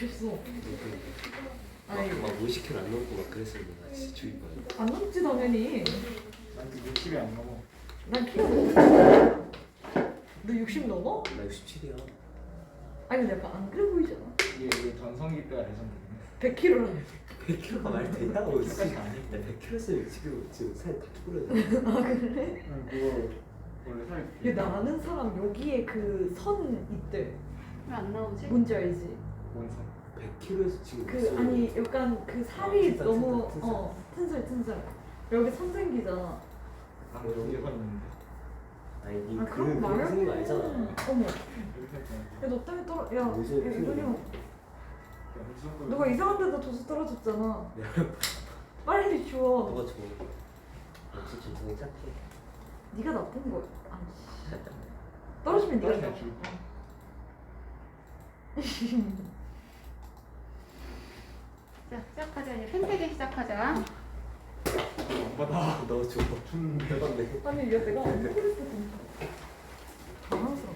미쳤어. 아니 막 50kg 안 넘고 막 그랬었는데 나 진짜 죽일 뻔했네. 안 넘지 당연히. 난그 60이 안 넘어. 난 키가 넘어. 너 60 넘어? 나 67이야. 아니 근데 약간 안 그래 보이잖아. 이게 전성기 때가 레전드네. 100kg라며. 100kg가 말 되냐고. 그것까지 아니고. 100kg였으면 지금 살다 쭈그러져. 아 그래? 응, 그거 원래 살이 얘 나 아는 사람 여기에 그 선 있대. 왜 안 나오지? 뭔지 알지? 원산. 100kg에서 지금 그 아니 약간 그 살이 튼살, 너무 튼살. 튼살 여기 선 생기잖아. 아, 여기에 선 있는데. 아니 니 아 그런 거 그런 생긴 거 말고. 알잖아. 어머. 여기 살 있잖아. 야 너 때문에 떨어. 야 무슨 이거는 야, 이 정도면 너가 이상한 데다 둬서 떨어졌잖아. 빨리 줘. 누가 줘? 역시 진성이 착해. 네가 나쁜 거야. 아니. 떨어지면 네가 떨어지면 나쁜. 자, 시작하자. 이제 생태계 시작하자. 안 받아. 너 줘. 대박네. 아니 야 내가 안 그랬어 진짜. 당황스러워.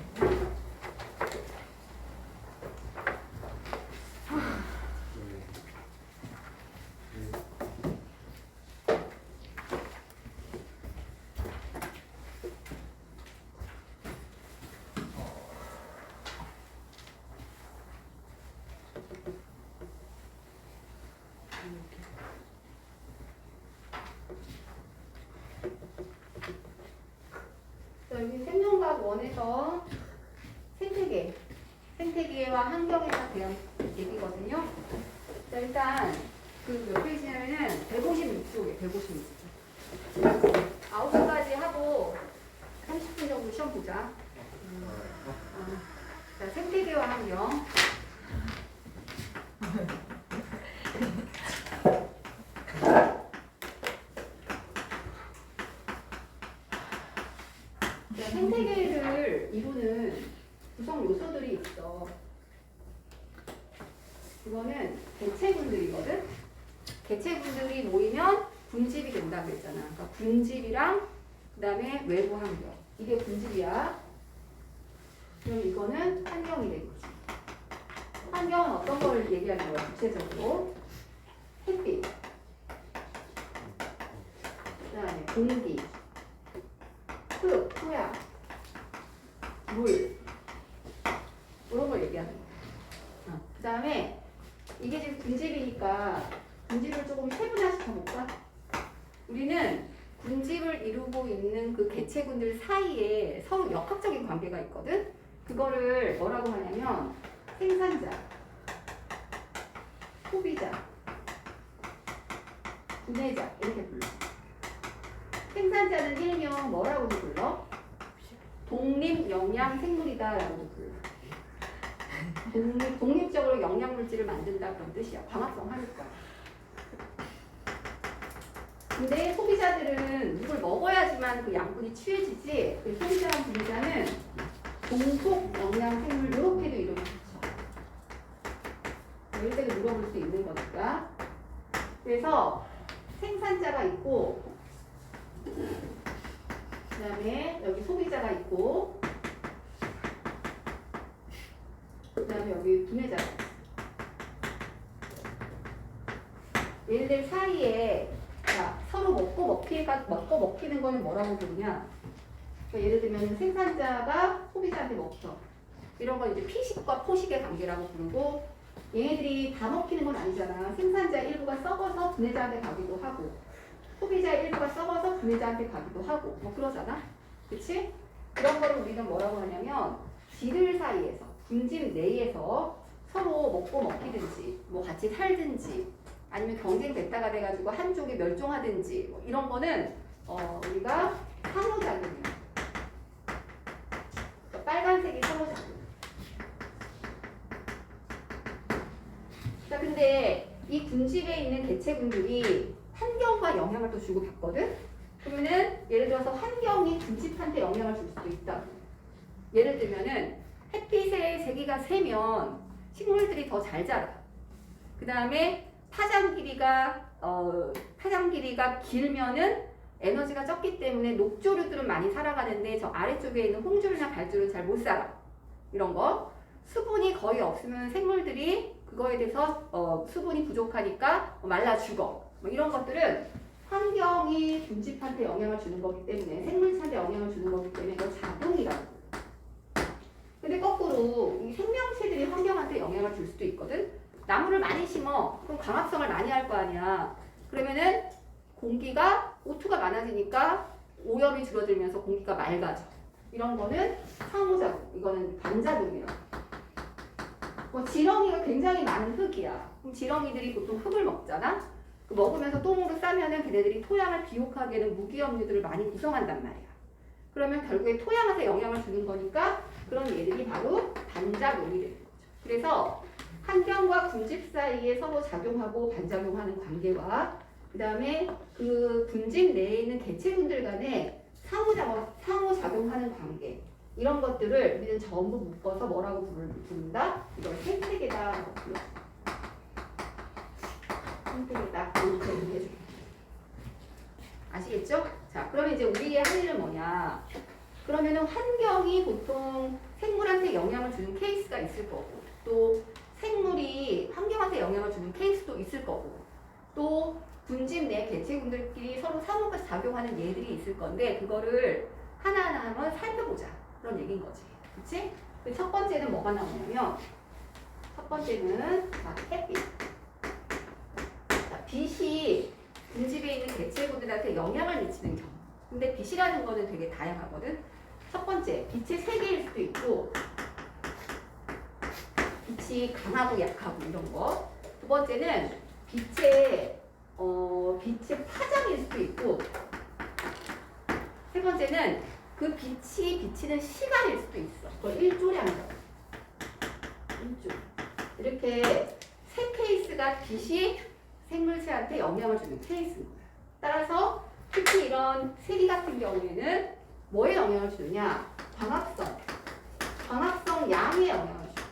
자, 여기 생명과학 원에서 생태계와 환경에 대한 얘기거든요. 자, 일단 그 몇 페이지냐면은 156쪽에 156쪽. 9시까지 하고 30분 정도 시험 보자. 자, 생태계와 환경. 자, 생태계를 이루는 구성 요소들이 있어. 이거는 개체군들이거든. 개체군들이 모이면 군집이 된다고 했잖아. 그러니까 군집이랑 그다음에 외부 환경. 이게 군집이야. 그럼 이거는 환경이 되겠지. 환경은 어떤 걸 얘기하는 거야? 구체적으로 햇빛, 그다음에 공기, 흙, 토양, 물 이런 걸 얘기하는 거야. 그 다음에 이게 지금 군집이니까 군집을 조금 세분화시켜 볼까? 우리는 군집을 이루고 있는 그 개체군들 사이에 서로 역학적인 관계가 있거든? 그거를 뭐라고 하냐면 생산자, 소비자, 분해자 이렇게 불러. 생산자는 일명 뭐라고도 불러? 독립영양생물이다라고도 불러. 독립적으로 영양물질을 만든다 그런 뜻이야. 광합성 하니까. 근데 소비자들은 누굴 먹어야지만 그 양분이 취해지지. 그 소비자랑 분해자는 동속 영양생물 이렇게도 이름을 붙여. 이럴 때도 물어볼 수 있는 거니까. 그래서 생산자가 있고 그 다음에 여기 소비자가 있고 그 다음에 여기 분해자가 있어. 얘네들 사이에 자, 서로 먹고 먹히는 거는 뭐라고 부르냐? 그러니까 예를 들면 생산자가 소비자한테 먹혀. 이런 건 이제 피식과 포식의 관계라고 부르고 얘네들이 다 먹히는 건 아니잖아. 생산자 일부가 썩어서 분해자한테 가기도 하고 소비자 일부가 썩어서 분해자한테 가기도 하고 뭐 그러잖아. 그치? 그런 거를 우리는 뭐라고 하냐면 지들 사이에서 군집 내에서 서로 먹고 먹히든지 뭐 같이 살든지 아니면 경쟁됐다가 돼가지고 한쪽이 멸종하든지 뭐 이런 거는 우리가 상호작용이야. 그러니까 빨간색이 상호작용. 자, 근데 이 군집에 있는 개체군들이 환경과 영향을 또 주고 받거든? 그러면은 예를 들어서 환경이 군집한테 영향을 줄 수도 있다. 예를 들면은 햇빛의 세기가 세면 식물들이 더 잘 자라. 그 다음에 파장 길이가 길면은 에너지가 적기 때문에 녹조류들은 많이 살아가는데 저 아래쪽에 있는 홍조류나 발조류는 잘 못 살아. 이런 거. 수분이 거의 없으면 생물들이 그거에 대해서 수분이 부족하니까 말라 죽어. 뭐 이런 것들은 환경이 군집한테 영향을 주는 거기 때문에 생물체한테 영향을 주는 거기 때문에 이거 작용이라고. 근데 거꾸로 이 생명체들이 환경한테 영향을 줄 수도 있거든. 나무를 많이 심어. 그럼 광합성을 많이 할 거 아니야. 그러면은 공기가 O2가 많아지니까 오염이 줄어들면서 공기가 맑아져. 이런 거는 상호작용. 이거는 반작용이라고. 뭐 지렁이가 굉장히 많은 흙이야. 그럼 지렁이들이 보통 흙을 먹잖아. 그 먹으면서 똥으로 싸면은 걔네들이 토양을 비옥하게는 무기염류들을 많이 구성한단 말이야. 그러면 결국에 토양한테 영향을 주는 거니까 그런 얘들이 바로 반작용이 되는 거죠. 그래서 환경과 군집 사이에 서로 작용하고 반작용하는 관계와 그 다음에 그 군집 내에 있는 개체군들 간에 상호작용하는 관계 이런 것들을 우리는 전부 묶어서 뭐라고 부른다? 이걸 생태계다라고 불러. 생태계다 이렇게 해줘. 아시겠죠? 자, 그러면 이제 우리의 할 일은 뭐냐? 그러면은 환경이 보통 생물한테 영향을 주는 케이스가 있을 거고, 또 생물이 환경한테 영향을 주는 케이스도 있을 거고, 또 군집 내 개체군들끼리 서로 상호가 작용하는 예들이 있을 건데, 그거를 하나하나 한번 살펴보자. 그런 얘기인 거지. 그치? 첫 번째는 뭐가 나오냐면, 첫 번째는 햇빛. 자, 빛이 군집에 있는 개체군들한테 영향을 미치는 경우. 근데 빛이라는 거는 되게 다양하거든. 첫 번째, 빛의 세계일 수도 있고, 빛이 강하고 약하고 이런 거. 두 번째는 빛의 파장일 수도 있고, 세 번째는 그 빛이 비치는 시간일 수도 있어. 그걸 일조량이라고. 일조. 이렇게 세 케이스가 빛이 생물체한테 영향을 주는 케이스입니다. 따라서 특히 이런 세기 같은 경우에는 뭐에 영향을 주느냐? 광합성 양에 영향을 줘.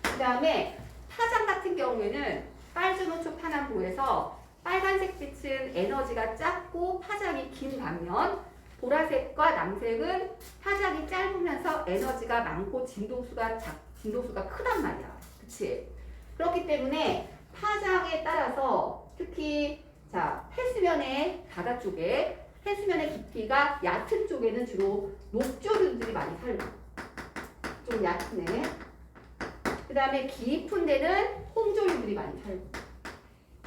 그 다음에 파장 같은 경우에는 빨주노초 파남보에서 빨간색 빛은 에너지가 작고 파장이 긴 반면 보라색과 남색은 파장이 짧으면서 에너지가 많고 진도수가 크단 말이야. 그치? 그렇기 때문에 파장에 따라서 특히 자, 해수면의 바다 쪽에 해수면의 깊이가 얕은 쪽에는 주로 녹조류들이 많이 살고 좀 얕네. 그 다음에 깊은 데는 홍조류들이 많이 살고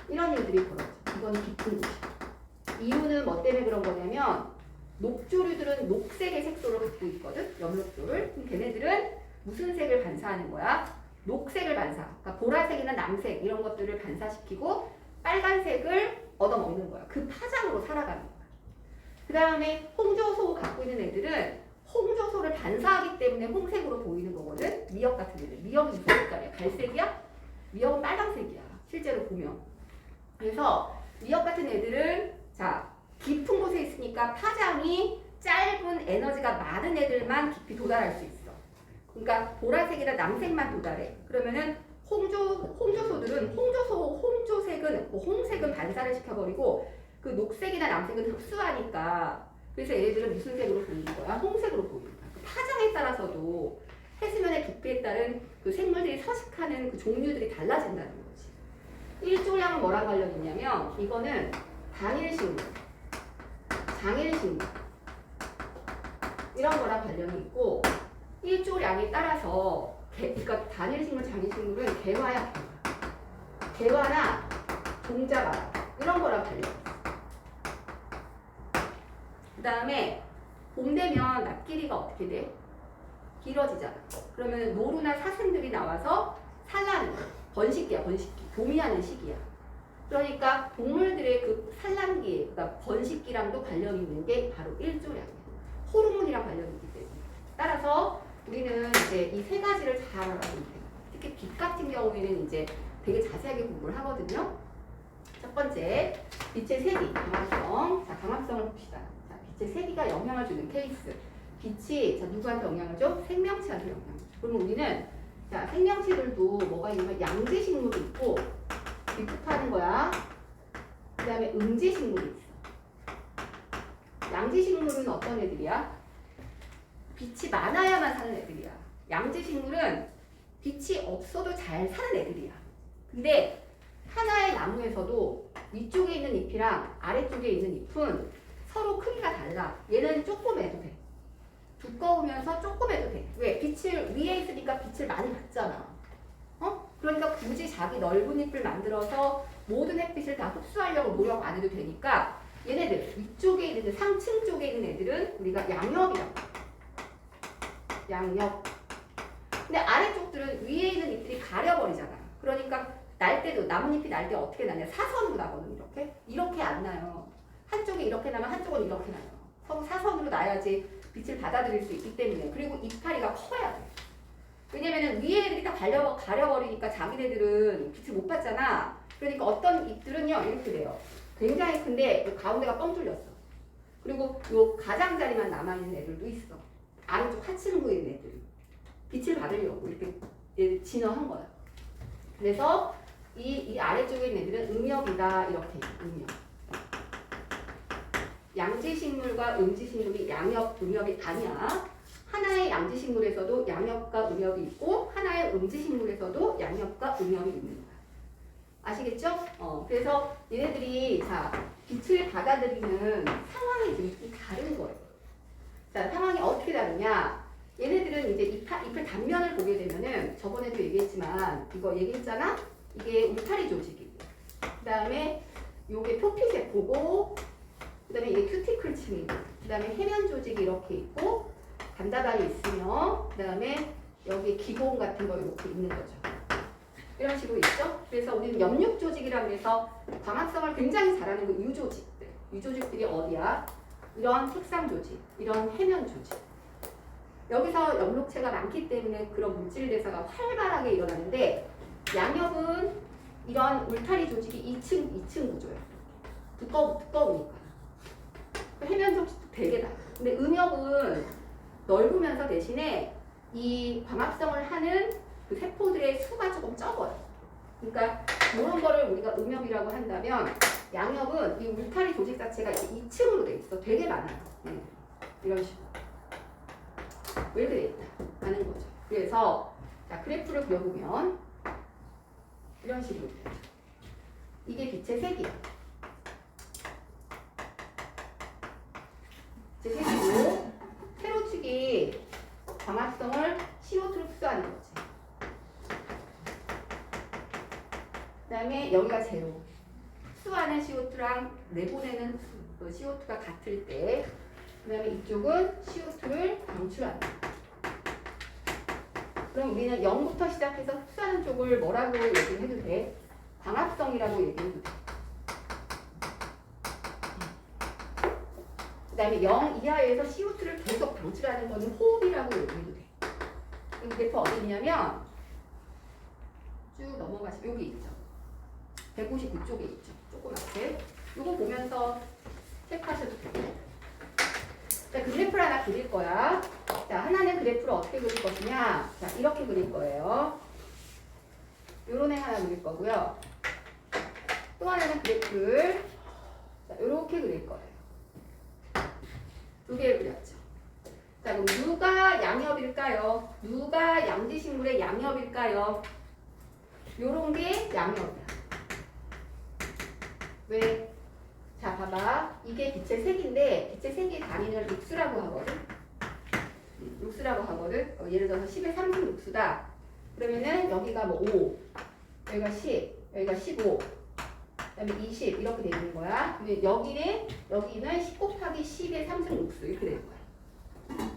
이런 일들이 벌어져. 이건 깊은 곳이야. 이유는 뭐 때문에 그런 거냐면 녹조류들은 녹색의 색소를 갖고 있거든. 염록조를. 그럼 걔네들은 무슨 색을 반사하는 거야? 녹색을 반사. 그러니까 보라색이나 남색 이런 것들을 반사시키고 빨간색을 얻어먹는 거야. 그 파장으로 살아가는 거야. 그 다음에 홍조소 갖고 있는 애들은 홍조소를 반사하기 때문에 홍색으로 보이는 거거든. 미역 같은 애들. 미역이 무슨 색깔이야? 갈색이야? 미역은 빨간색이야. 실제로 보면. 그래서 미역 같은 애들은 자 깊은 곳에 있으니까 파장이 짧은 에너지가 많은 애들만 깊이 도달할 수 있어. 그러니까 보라색이나 남색만 도달해. 그러면은 홍조소들은 홍조색은 홍색은 반사를 시켜버리고 그 녹색이나 남색은 흡수하니까 그래서 얘네들은 무슨 색으로 보이는 거야? 홍색으로 보이는 거야. 그 파장에 따라서도 해수면의 깊이에 따른 그 생물들이 서식하는 그 종류들이 달라진다는 거지. 일조량은 뭐랑 관련이 있냐면 이거는 당일식물, 장일식물 이런 거랑 관련이 있고 일조량에 따라서 그러니까 단일식물, 장일식물은 개화야 개화나 종자바람 이런 거랑 관련이 있어. 그 다음에 봄 되면 낮 길이가 어떻게 돼? 길어지잖아. 그러면 노루나 사슴들이 나와서 산란을 번식기야 번식기. 봄이 하는 시기야. 그러니까 동물들의 그 산란기, 그러니까 번식기랑도 관련이 있는 게 바로 일조량이야. 호르몬이랑 관련이 있기 때문에. 따라서 우리는 이제 이 세 가지를 잘 알아야 돼. 특히 빛 같은 경우에는 이제 되게 자세하게 공부를 하거든요. 첫 번째, 빛의 세기, 광합성. 자, 광합성을 봅시다. 자, 빛의 세기가 영향을 주는 케이스. 빛이 자, 누구한테 영향을 줘? 생명체한테 영향을 줘. 그러면 우리는 자, 생명체들도 뭐가 있냐면 양지식물이 있고 비축하는 거야. 그 다음에 음지식물이 있어. 양지식물은 어떤 애들이야? 빛이 많아야만 사는 애들이야. 양지식물은 빛이 없어도 잘 사는 애들이야. 근데 하나의 나무에서도 위쪽에 있는 잎이랑 아래쪽에 있는 잎은 서로 크기가 달라. 얘는 조그매도 돼. 두꺼우면서 조그매도 돼. 왜? 빛을 위에 있으니까 빛을 많이 받잖아. 그러니까 굳이 자기 넓은 잎을 만들어서 모든 햇빛을 다 흡수하려고 노력 안 해도 되니까 얘네들 위쪽에 있는 상층 쪽에 있는 애들은 우리가 양엽이라고 해. 양엽. 근데 아래쪽들은 위에 있는 잎들이 가려버리잖아. 그러니까 날 때도 나뭇잎이 날 때 어떻게 나냐? 사선으로 나거든. 이렇게 안 나요. 한쪽이 이렇게 나면 한쪽은 이렇게 나요. 서로 사선으로 나야지 빛을 받아들일 수 있기 때문에. 그리고 이파리가 커야 돼. 왜냐면은 위에 애들이 다 가려버리니까 자기네들은 빛을 못 받잖아. 그러니까 어떤 잎들은요 이렇게 돼요. 굉장히 큰데 요 가운데가 뻥 뚫렸어. 그리고 요 가장자리만 남아있는 애들도 있어. 아래쪽 하층부에 있는 애들. 빛을 받으려고 이렇게 얘를 진화한 거야. 그래서 이 아래쪽에 있는 애들은 음엽이다 이렇게 음엽. 양지식물과 음지식물이 양엽, 음엽이 아니야. 하나의 양지식물에서도 양엽과 음엽이 있고 하나의 음지식물에서도 양엽과 음엽이 있는 거야. 아시겠죠? 그래서 얘네들이 자 빛을 받아들이는 상황이 좀 다른 거예요. 자 상황이 어떻게 다르냐? 얘네들은 이제 잎을 단면을 보게 되면은 저번에도 얘기했지만 이거 얘기했잖아? 이게 울타리 조직이고 그 다음에 요게 표피세포고 그 다음에 이게 큐티클층이고 그 다음에 해면 조직이 이렇게 있고 단다발이 있으며 그 다음에 여기 기본 같은 거 이렇게 있는 거죠. 이런 식으로 있죠. 그래서 우리는 염육 조직이라고 해서 광합성을 굉장히 잘하는 그 유조직들. 유조직들이 어디야? 이런 색상 조직, 이런 해면 조직. 여기서 염록체가 많기 때문에 그런 물질 대사가 활발하게 일어나는데 양엽은 이런 울타리 조직이 2층 구조예요. 두꺼우니까. 해면 조직도 되게 낮아. 근데 음엽은 넓으면서 대신에 이 광합성을 하는 그 세포들의 수가 조금 적어요. 그러니까 이런 거를 우리가 음엽이라고 한다면 양엽은 이 울타리 조직 자체가 이렇게 2층으로 돼 있어. 되게 많아요. 이런 식으로. 왜 이렇게 돼 있다 하는 거죠. 그래서 자 그래프를 그려보면 이런 식으로 되죠. 이게 빛의 색이야. 빛의 색이고 세로축이 광합성을 CO2로 흡수하는 거지. 그 다음에 여기가 제로. 흡수하는 CO2랑 내보내는 CO2가 같을 때 그 다음에 이쪽은 CO2를 방출한다. 그럼 우리는 0부터 시작해서 흡수하는 쪽을 뭐라고 얘기해도 돼? 광합성이라고 얘기해도 돼. 그 다음에 0 이하에서 CO2를 계속 방출하는 거는 호흡이라고 얘기해도 돼. 이 그래프 어디 있냐면 쭉 넘어가시면 여기 있죠. 159쪽에 있죠. 조그맣게. 이거 보면서 체크하셔도 돼요. 자, 그래프를 하나 그릴 거야. 자, 하나는 그래프를 어떻게 그릴 것이냐. 자, 이렇게 그릴 거예요. 요런 애 하나 그릴 거고요. 또 하나는 그래프를 자, 요렇게 그릴 거예요. 두 개를 그렸죠. 자, 그럼 누가 양엽일까요? 누가 양지식물의 양엽일까요? 요런 게 양엽이야. 왜? 자, 봐봐. 이게 빛의 색인데 빛의 색이 단위는 룩수라고 하거든. 룩수라고 하거든. 예를 들어서 10의 3승 룩수다. 그러면은 여기가 뭐 5, 여기가 10, 여기가 15, 그다음에 20 이렇게 돼 있는 거야. 근데 여기는 10 곱하기 10의 3승 룩수 이렇게 되는 거야.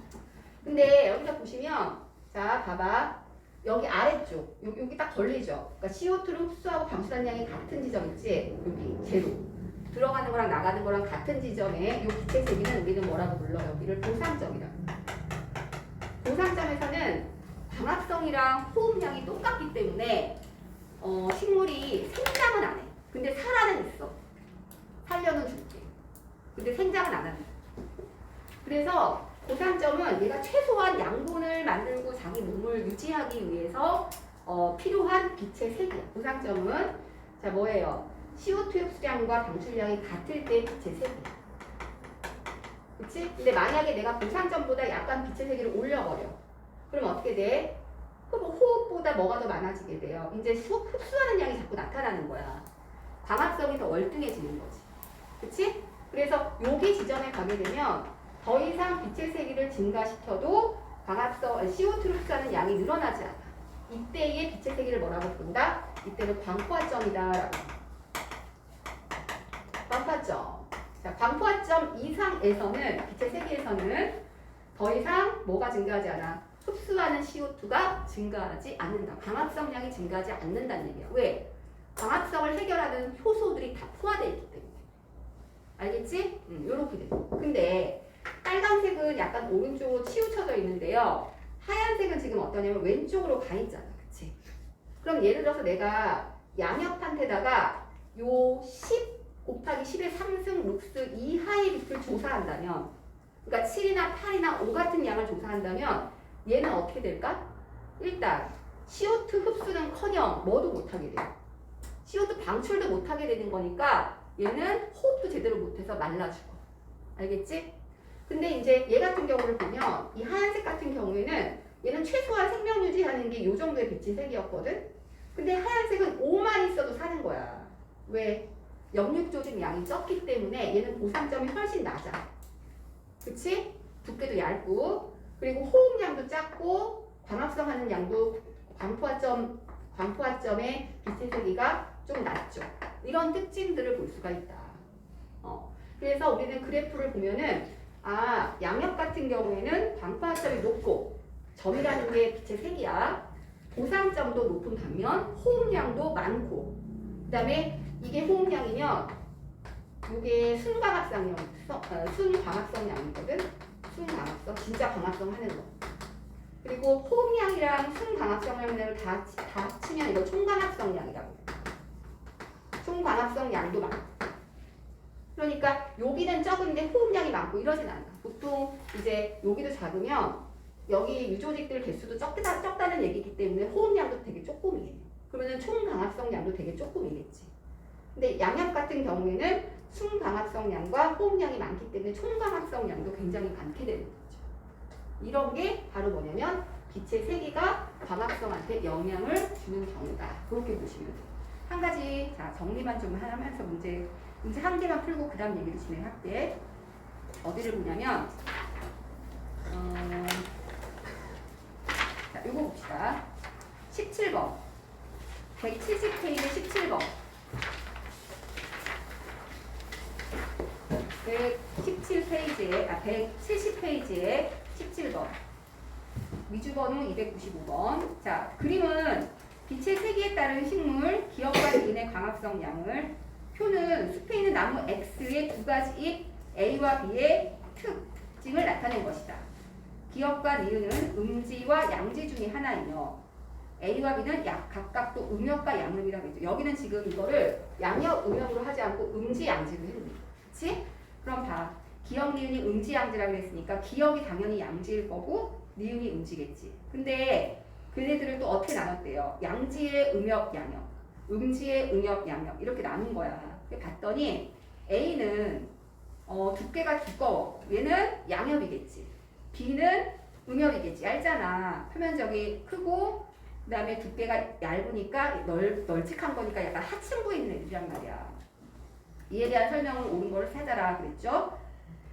근데 여기서 보시면 자, 봐봐. 여기 아래쪽 여기 딱 걸리죠. 그러니까 CO2를 흡수하고 방출하는 양이 같은 지점 있지? 여기 제로. 들어가는 거랑 나가는 거랑 같은 지점에 이 빛의 세기는 우리는 뭐라고 불러? 여기를 보상점이라고. 보상점에서는 광합성이랑 호흡량이 똑같기 때문에 식물이 생장은 안 해. 근데 살아는 있어. 살려는 줄게. 근데 생장은 안 한다. 그래서 보상점은 얘가 최소한 양분을 만들고 자기 몸을 유지하기 위해서 필요한 빛의 색이야. 보상점은 자 뭐예요? CO2 흡수량과 방출량이 같을 때 빛의 색이야. 그치? 근데 만약에 내가 보상점보다 약간 빛의 세기를 올려버려. 그럼 어떻게 돼? 호흡보다 뭐가 더 많아지게 돼요? 이제 흡수하는 양이 자꾸 나타나는 거야. 광합성이 더 월등해지는 거지. 그치? 그래서 여기 지점에 가게 되면 더 이상 빛의 세기를 증가시켜도 CO2를 흡수하는 양이 늘어나지 않아. 이때의 빛의 세기를 뭐라고 부른다? 이때는 광포화점이다. 광포화점. 자, 광포화점 이상에서는 빛의 세기에서는 더 이상 뭐가 증가하지 않아? 흡수하는 CO2가 증가하지 않는다. 광합성량이 증가하지 않는다는 얘기야. 왜? 광합성을 해결하는 효소들이 다 포화되어 있기 때문에. 알겠지? 요렇게 돼. 근데 빨간색은 약간 오른쪽으로 치우쳐져 있는데요. 하얀색은 지금 어떠냐면 왼쪽으로 가 있잖아. 그치? 그럼 예를 들어서 내가 양옆한테다가 요 10 곱하기 10의 3승 룩스 이하의 빛을 조사한다면, 그러니까 7이나 8이나 5 같은 양을 조사한다면 얘는 어떻게 될까? 일단 CO2 흡수는커녕 뭐도 못하게 돼요. CO2 방출도 못하게 되는 거니까 얘는 호흡도 제대로 못해서 말라 죽어. 알겠지? 근데 이제 얘 같은 경우를 보면 이 하얀색 같은 경우에는 얘는 최소한 생명 유지하는 게 요 정도의 빛의 색이었거든? 근데 하얀색은 5만 있어도 사는 거야. 왜? 역육 조직 양이 적기 때문에 얘는 보상점이 훨씬 낮아. 그치? 두께도 얇고, 그리고 호흡량도 작고, 광합성 하는 양도 광포화점의 빛의 세기가 좀 낮죠. 이런 특징들을 볼 수가 있다. 그래서 우리는 그래프를 보면은 양옆 같은 경우에는 광포화점이 높고 점이라는 게 빛의 색이야. 보상점도 높은 반면 호흡량도 많고, 그 다음에 이게 호흡량이면 이게 순광합성 양이거든. 순광합성, 진짜 광합성 하는 거. 그리고 호흡량이랑 순광합성량을 다 합치면 이거 총광합성 양이라고. 총광합성 양도 많고. 그러니까 여기는 적은데 호흡량이 많고 이러진 않아. 보통 이제 여기도 작으면 여기 유조직들 개수도 적다는 얘기이기 때문에 호흡량도 되게 조금이에요. 그러면 총광합성 양도 되게 조금이겠지. 근데 양옆 같은 경우에는 순광합성 양과 호흡량이 많기 때문에 총광합성 양도 굉장히 많게 되는 거죠. 이런 게 바로 뭐냐면 빛의 세기가 광합성한테 영향을 주는 경우다. 그렇게 보시면 돼요. 한 가지 정리만 좀 하면서 문제 한 개만 풀고 그 다음 얘기를 진행할게. 어디를 보냐면 자, 요거 봅시다. 17번 170페이지 17번 170페이지에 17번 미주번호 295번. 자, 그림은 빛의 세기에 따른 식물 기억과 니은의 광합성 양을, 표는 숲에 있는 나무 X의 두 가지 잎 A와 B의 특징을 나타낸 것이다. 기억과 니은은 음지와 양지 중에 하나이며 A와 B는 각각 또 음역과 양음이라고 했죠. 여기는 지금 이거를 양역 음역으로 하지 않고 음지 양지로 했네. 그치? 그럼 봐. 기억 니은이 음지 양지라고 했으니까 기억이 당연히 양지일 거고 니은이 음지겠지. 근데 그네들을 또 어떻게 나눴대요? 양지의 음역 양역, 음지의 음역 양역 이렇게 나눈 거야. 봤더니 A는 두께가 두꺼워. 얘는 양엽이겠지. B는 음엽이겠지. 얇잖아. 표면적이 크고 그 다음에 두께가 얇으니까 널찍한 거니까 약간 하층부에 있는 애들이란 말이야. 이에 대한 설명을 옳은 거를 찾아라 그랬죠.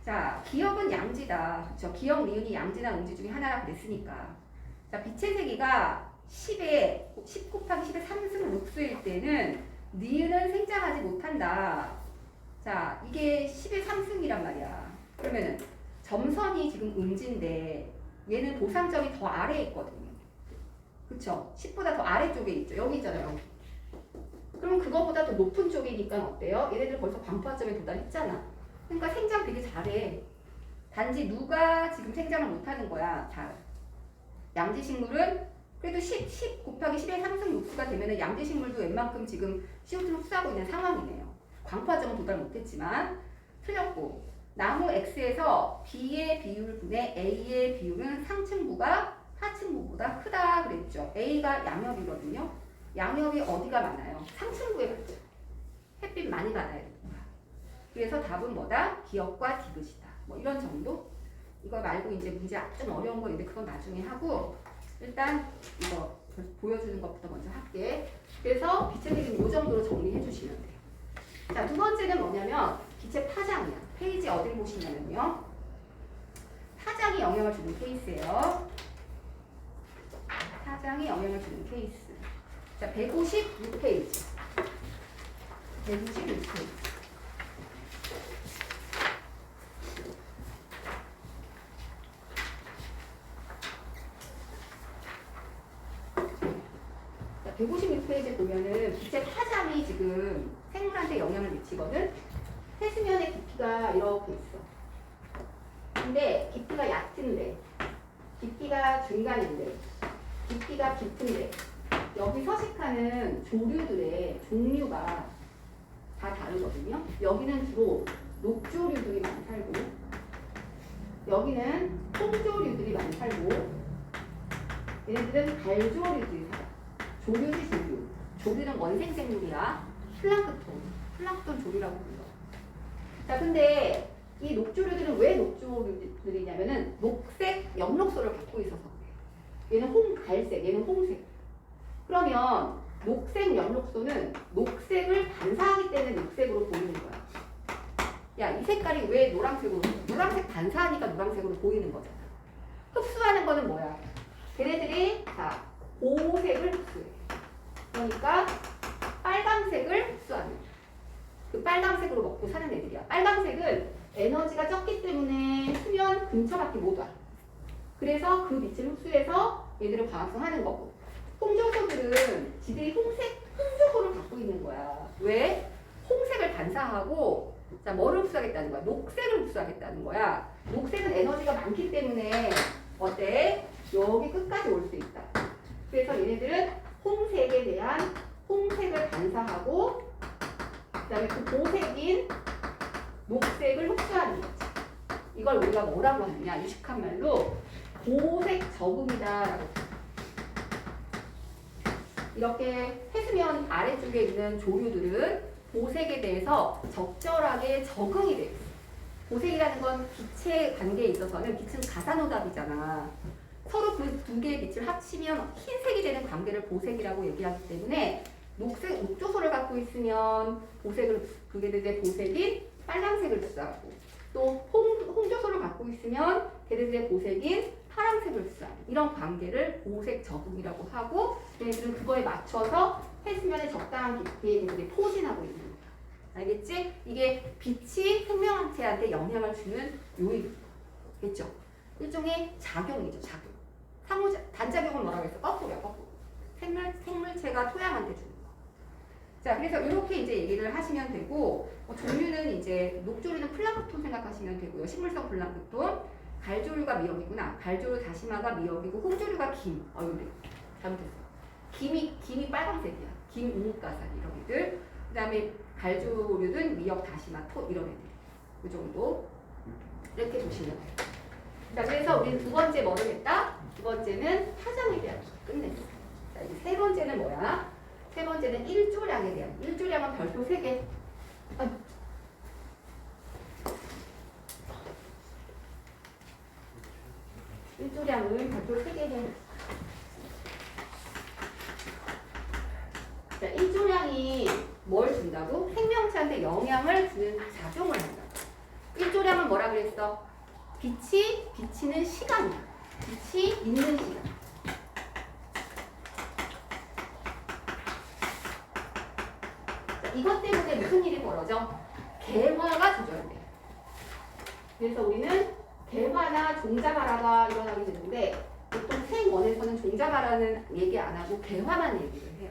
자, 기억은 양지다. 그렇죠? 기억, 니은이 양지나 음지 중에 하나라 그랬으니까. 자, 빛의 세기가 10 곱하기 10의 3승 룩수일 때는 니은은 생장하지 못한다. 자, 이게 10의 3승이란 말이야. 그러면은 점선이 지금 음지인데 얘는 보상점이 더 아래에 있거든요. 그쵸? 10보다 더 아래쪽에 있죠. 여기 있잖아요. 여기. 그럼 그거보다 더 높은 쪽이니까 어때요? 얘네들 벌써 광포화점에 도달했잖아. 그러니까 생장 되게 잘해. 단지 누가 지금 생장을 못하는 거야. 자, 양지식물은 그래도 10 곱하기 10의 3승 룩수가 되면 양지식물도 웬만큼 지금 CO2를 흡수하고 있는 상황이네요. 광포화점은 도달 못했지만 틀렸고, 나무 X에서 B의 비율 분의 A의 비율은 상층부가 하층부보다 크다 그랬죠. A가 양엽이거든요. 양엽이 어디가 많아요? 상층부에 많죠. 햇빛 많이 받아야 됩니다. 그래서 답은 뭐다? 기억과 디귿이다. 뭐 이런 정도? 이거 말고 이제 문제 좀 어려운 거 있는데 그건 나중에 하고 일단 이거 보여주는 것부터 먼저 할게. 그래서 빛의 색은 이 정도로 정리해 주시면 돼요. 자, 두 번째는 뭐냐면 빛의 파장이야. 페이지 어디를 보시냐면요. 파장이 영향을 주는 케이스예요. 파장이 영향을 주는 케이스. 자, 156페이지. 156페이지. 자, 156페이지 보면은 빛의 파장이 지금 생물한테 영향을 미치거든. 해수면의 깊이가 이렇게 있어. 근데 깊이가 얕은데, 깊이가 중간인데, 깊이가 깊은데, 여기 서식하는 조류들의 종류가 다 다르거든요. 여기는 주로 녹조류들이 많이 살고, 여기는 홍조류들이 많이 살고, 얘네들은 갈조류들이 살아. 조류지 조류. 조류는 원생생물이야. 플랑크톤 조류라고 불러. 자, 근데 이 녹조류들은 왜 녹조류들이냐면은 녹색 엽록소를 갖고 있어서 그래. 얘는 홍갈색, 얘는 홍색. 그러면 녹색 엽록소는 녹색을 반사하기 때문에 녹색으로 보이는 거야. 야, 이 색깔이 왜 노란색으로? 노란색 반사하니까 노란색으로 보이는 거잖아. 흡수하는 거는 뭐야? 걔네들이 자 보색을 흡수해. 그러니까 빨강색을 흡수하는 거야. 그 빨강색으로 먹고 사는 애들이야. 빨강색은 에너지가 적기 때문에 수면 근처밖에 못 와. 그래서 그 빛을 흡수해서 얘들을 광합성하는 거고. 홍조소들은 지들이 홍조소를 갖고 있는 거야. 왜? 홍색을 반사하고 자 뭐를 흡수하겠다는 거야? 녹색을 흡수하겠다는 거야. 녹색은 에너지가 많기 때문에 어때? 여기 끝까지 올 수 있다. 그래서 얘네들은 홍색에 대한 홍색을 반사하고 그다음에 그 보색인 녹색을 흡수하는 거지. 이걸 우리가 뭐라고 하느냐? 유식한 말로 보색 저금이다라고. 이렇게 해수면 아래쪽에 있는 조류들은 보색에 대해서 적절하게 적응이 돼 있어. 보색이라는 건 빛의 관계에 있어서는 빛은 가산오답이잖아. 서로 그 두 개의 빛을 합치면 흰색이 되는 관계를 보색이라고 얘기하기 때문에 녹조소를 갖고 있으면 보색을 그게 되되 보색인 빨간색을 흡수하고 또 홍조소를 갖고 있으면 걔네들의 보색인 파란색을 흡수하는 이런 관계를 보색 적응이라고 하고 얘네들은 그거에 맞춰서 해수면의 적당한 깊이에 얘네들이 포진하고 있는 거야. 알겠지? 이게 빛이 생명체한테 영향을 주는 요인이겠죠. 일종의 작용이죠. 작용. 단작용은 뭐라고 했어? 거꾸로야. 거꾸로. 생물체가 토양한테 주는 거. 자, 그래서 이렇게 이제 얘기를 하시면 되고 종류는 이제 녹조류는 플랑크톤 생각하시면 되고요. 식물성 플랑크톤. 갈조류가 미역이구나. 갈조류 다시마가 미역이고 홍조류가 김. 근데 잘못했어. 김이 빨간색이야. 김, 우뭇가사리 이런 애들. 그다음에 갈조류는 미역, 다시마, 톳 이런 애들. 그 정도. 이렇게 보시면 돼요. 자, 그래서 우리는 두 번째 뭐를 했다? 두 번째는 파장에 대한 끝냈어. 자, 이제 세 번째는 뭐야? 세 번째는 일조량에 대한. 일조량은 별도 3개. 일조량은 별도 3개 해. 자, 일조량이 뭘 준다고? 생명체한테 영향을 주는 작용을 한다. 일조량은 뭐라 그랬어? 빛이 비치는 시간이야. 빛이 있는 시간. 자, 이것 때문에 무슨 일이 벌어져? 개화가 조절돼. 그래서 우리는 개화나 종자발화가 일어나게 되는데 보통 생원에서는 종자발화는 얘기 안 하고 개화만 얘기를 해요.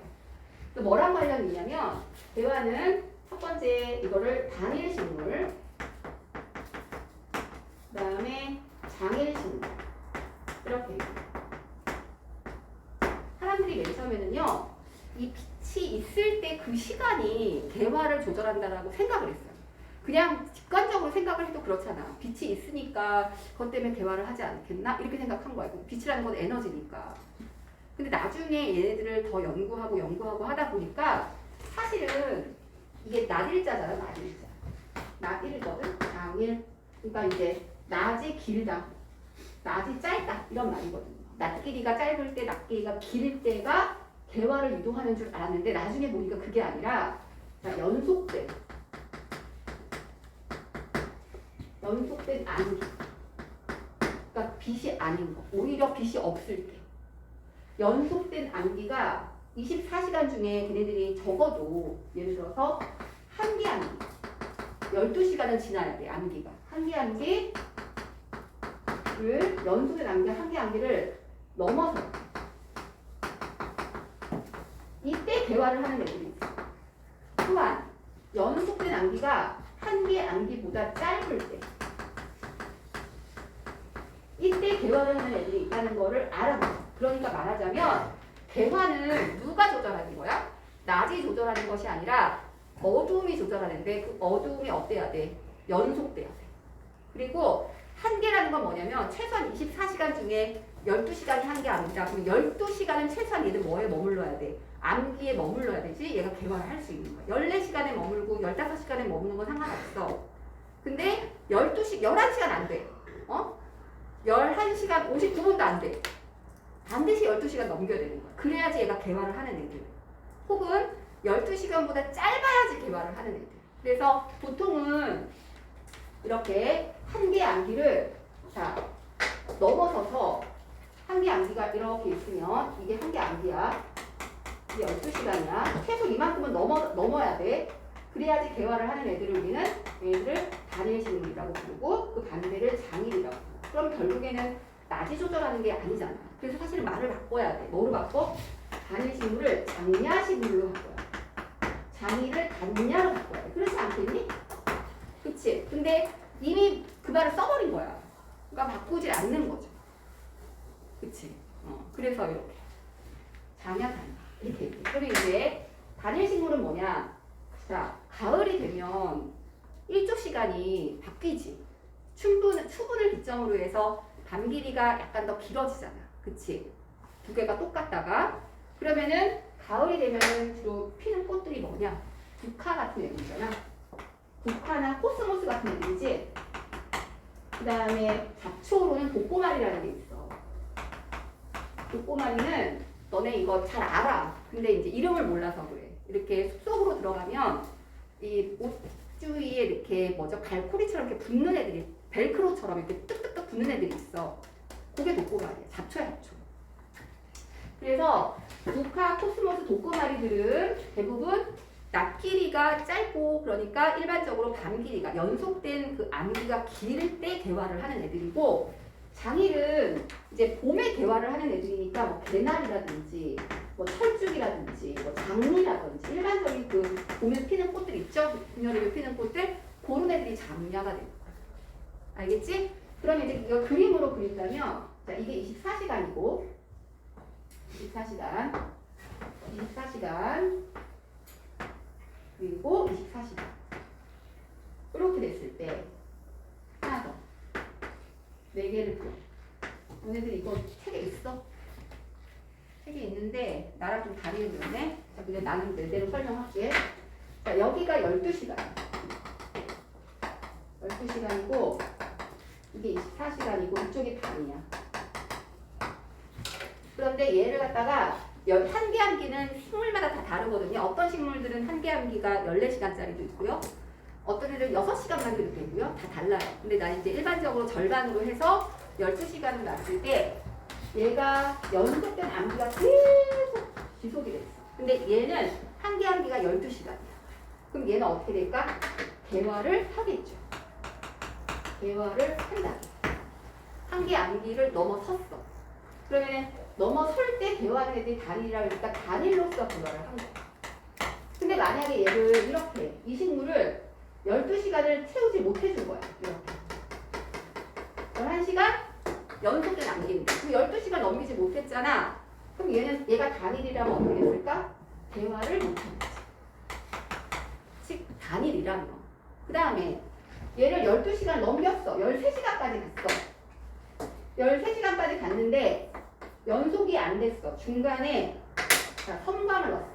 또 뭐랑 관련이 있냐면 개화는 첫 번째 이거를 단일식물 그 다음에 장일식물 이렇게 사람들이 맨 처음에는요 이 빛이 있을 때 그 시간이 개화를 조절한다라고 생각을 했어요. 그냥 직관적으로 생각을 해도 그렇잖아. 빛이 있으니까 그것 때문에 개화를 하지 않겠나? 이렇게 생각한 거야. 빛이라는 건 에너지니까. 근데 나중에 얘네들을 더 연구하고 하다 보니까 사실은 이게 낮일자잖아. 낮일자. 낮일거든. 장일. 그러니까 이제 낮이 길다. 낮이 짧다 이런 말이거든요. 낮 길이가 짧을 때, 낮 길이가 길 때가 개화를 유도하는 줄 알았는데 나중에 보니까 그게 아니라 자, 연속된 안기. 그러니까 빛이 아닌 거. 오히려 빛이 없을 때. 연속된 안기가 24시간 중에 걔네들이 적어도 예를 들어서 한기 안기 12시간은 지나야 돼. 안기가. 한기 안기를 연속된 안기 한기 안기를 넘어서 이때 개화를 하는 애들이 있어. 또한 연속된 안기가 한기 안기보다 짧을 때 이때 개화를 하는 애들이 있다는 거를 알아보자. 그러니까 말하자면 개화는 누가 조절하는 거야? 낮이 조절하는 것이 아니라 어두움이 조절하는데 그 어두움이 어때야 돼? 연속돼야 돼. 그리고 한계라는 건 뭐냐면 최소한 24시간 중에 12시간이 한계 암기다. 그럼 12시간은 최소한 얘는 뭐에 머물러야 돼? 암기에 머물러야 되지 얘가 개화를 할 수 있는 거야. 14시간에 머물고 15시간에 머무는 건 상관없어. 근데 11시간 안 돼. 11시간 59분도 안 돼. 반드시 12시간 넘겨야 되는 거야. 그래야지 얘가 개화를 하는 애들. 혹은 12시간보다 짧아야지 개화를 하는 애들. 그래서 보통은 이렇게 한개 암기를 자 넘어서서 한개 암기가 이렇게 있으면 이게 한개 암기야. 이게 12시간이야. 최소 이만큼은 넘어야 돼. 그래야지 개화를 하는 애들을 우리는 얘들을 단일식물이라고 부르고 그 반대를 장일이라고 부르고. 그럼 결국에는 낮이 조절하는 게 아니잖아. 그래서 사실 말을 바꿔야 돼. 뭐로 바꿔? 단일식물을 장야식물로 바꿔야 돼. 장일을 단야로 바꿔야 돼. 그렇지 않겠니? 그치? 근데 이미 그 말을 써버린 거야. 그러니까 바꾸지 않는 거죠. 그치? 그래서 이렇게 장야 단야 이렇게. 그러면 이제 단일식물은 뭐냐? 자, 가을이 되면 일조 시간이 바뀌지. 추분을 기점으로 해서 밤 길이가 약간 더 길어지잖아. 그치? 두 개가 똑같다가 그러면은 가을이 되면은 주로 피는 꽃들이 뭐냐? 국화 같은 애들이잖아. 국화나 코스모스 같은 애들이지. 그 다음에 잡초로는 독고마리라는 게 있어. 독고마리는 너네 이거 잘 알아. 근데 이제 이름을 몰라서 그래. 이렇게 숲속으로 들어가면 이 옷 주위에 이렇게 뭐죠? 갈고리처럼 이렇게 붙는 애들이 벨크로처럼 이렇게 뚝뚝뚝 붙는 애들이 있어. 그게 독고마리야. 잡초야, 잡초. 그래서 국화, 코스모스, 독고마리들은 대부분 낮 길이가 짧고 그러니까 일반적으로 밤 길이가 연속된 그 암기가 길 때 개화를 하는 애들이고 장일은 이제 봄에 개화를 하는 애들이니까 뭐 개나리라든지 뭐 철쭉이라든지 뭐 장미라든지 일반적인 그 봄에 피는 꽃들 있죠? 봄여름에 피는 꽃들 그런 애들이 장야가 되는 거야. 알겠지? 그러면 이제 이거 그림으로 그린다면 자 이게 24시간이고 24시간 그리고 24시간 이렇게 됐을 때 하나 더 4개를 그려. 너네들 이거 책에 있어? 책에 있는데 나랑 좀 다르게 그렸네. 자 그냥 나는 내대로 설명할게. 자 여기가 12시간 12시간이고 이게 24시간이고 이쪽이 밤이야. 그런데 얘를 갖다가 한개 암기는 식물마다 다 다르거든요. 어떤 식물들은 한개 암기가 14시간짜리도 있고요. 어떤 애들은 6시간만 그려도 되고요. 다 달라요. 근데 나 이제 일반적으로 절반으로 해서 12시간을 놨을 때 얘가 연속된 암기가 계속 지속이 됐어. 근데 얘는 한개 암기가 12시간이야. 그럼 얘는 어떻게 될까? 개화를 하겠죠. 개화를 한다. 한개 암기를 넘어섰어. 그러면 넘어설 때 개화하는 애들이 단일이라 그러니까 단일로서 개화를 한 거야. 근데 만약에 얘를 이렇게 이 식물을 12시간을 채우지 못해준 거야. 이렇게 11시간 연속된 암기인데 그럼 12시간 넘기지 못했잖아. 그럼 얘가 단일이라면 어떻게 됐을까? 개화를 못한 거지. 즉 단일이라는 거. 그 다음에 얘를 12시간 넘겼어. 13시간까지 갔어. 13시간까지 갔는데 연속이 안 됐어. 중간에 자, 섬광을 넣었어.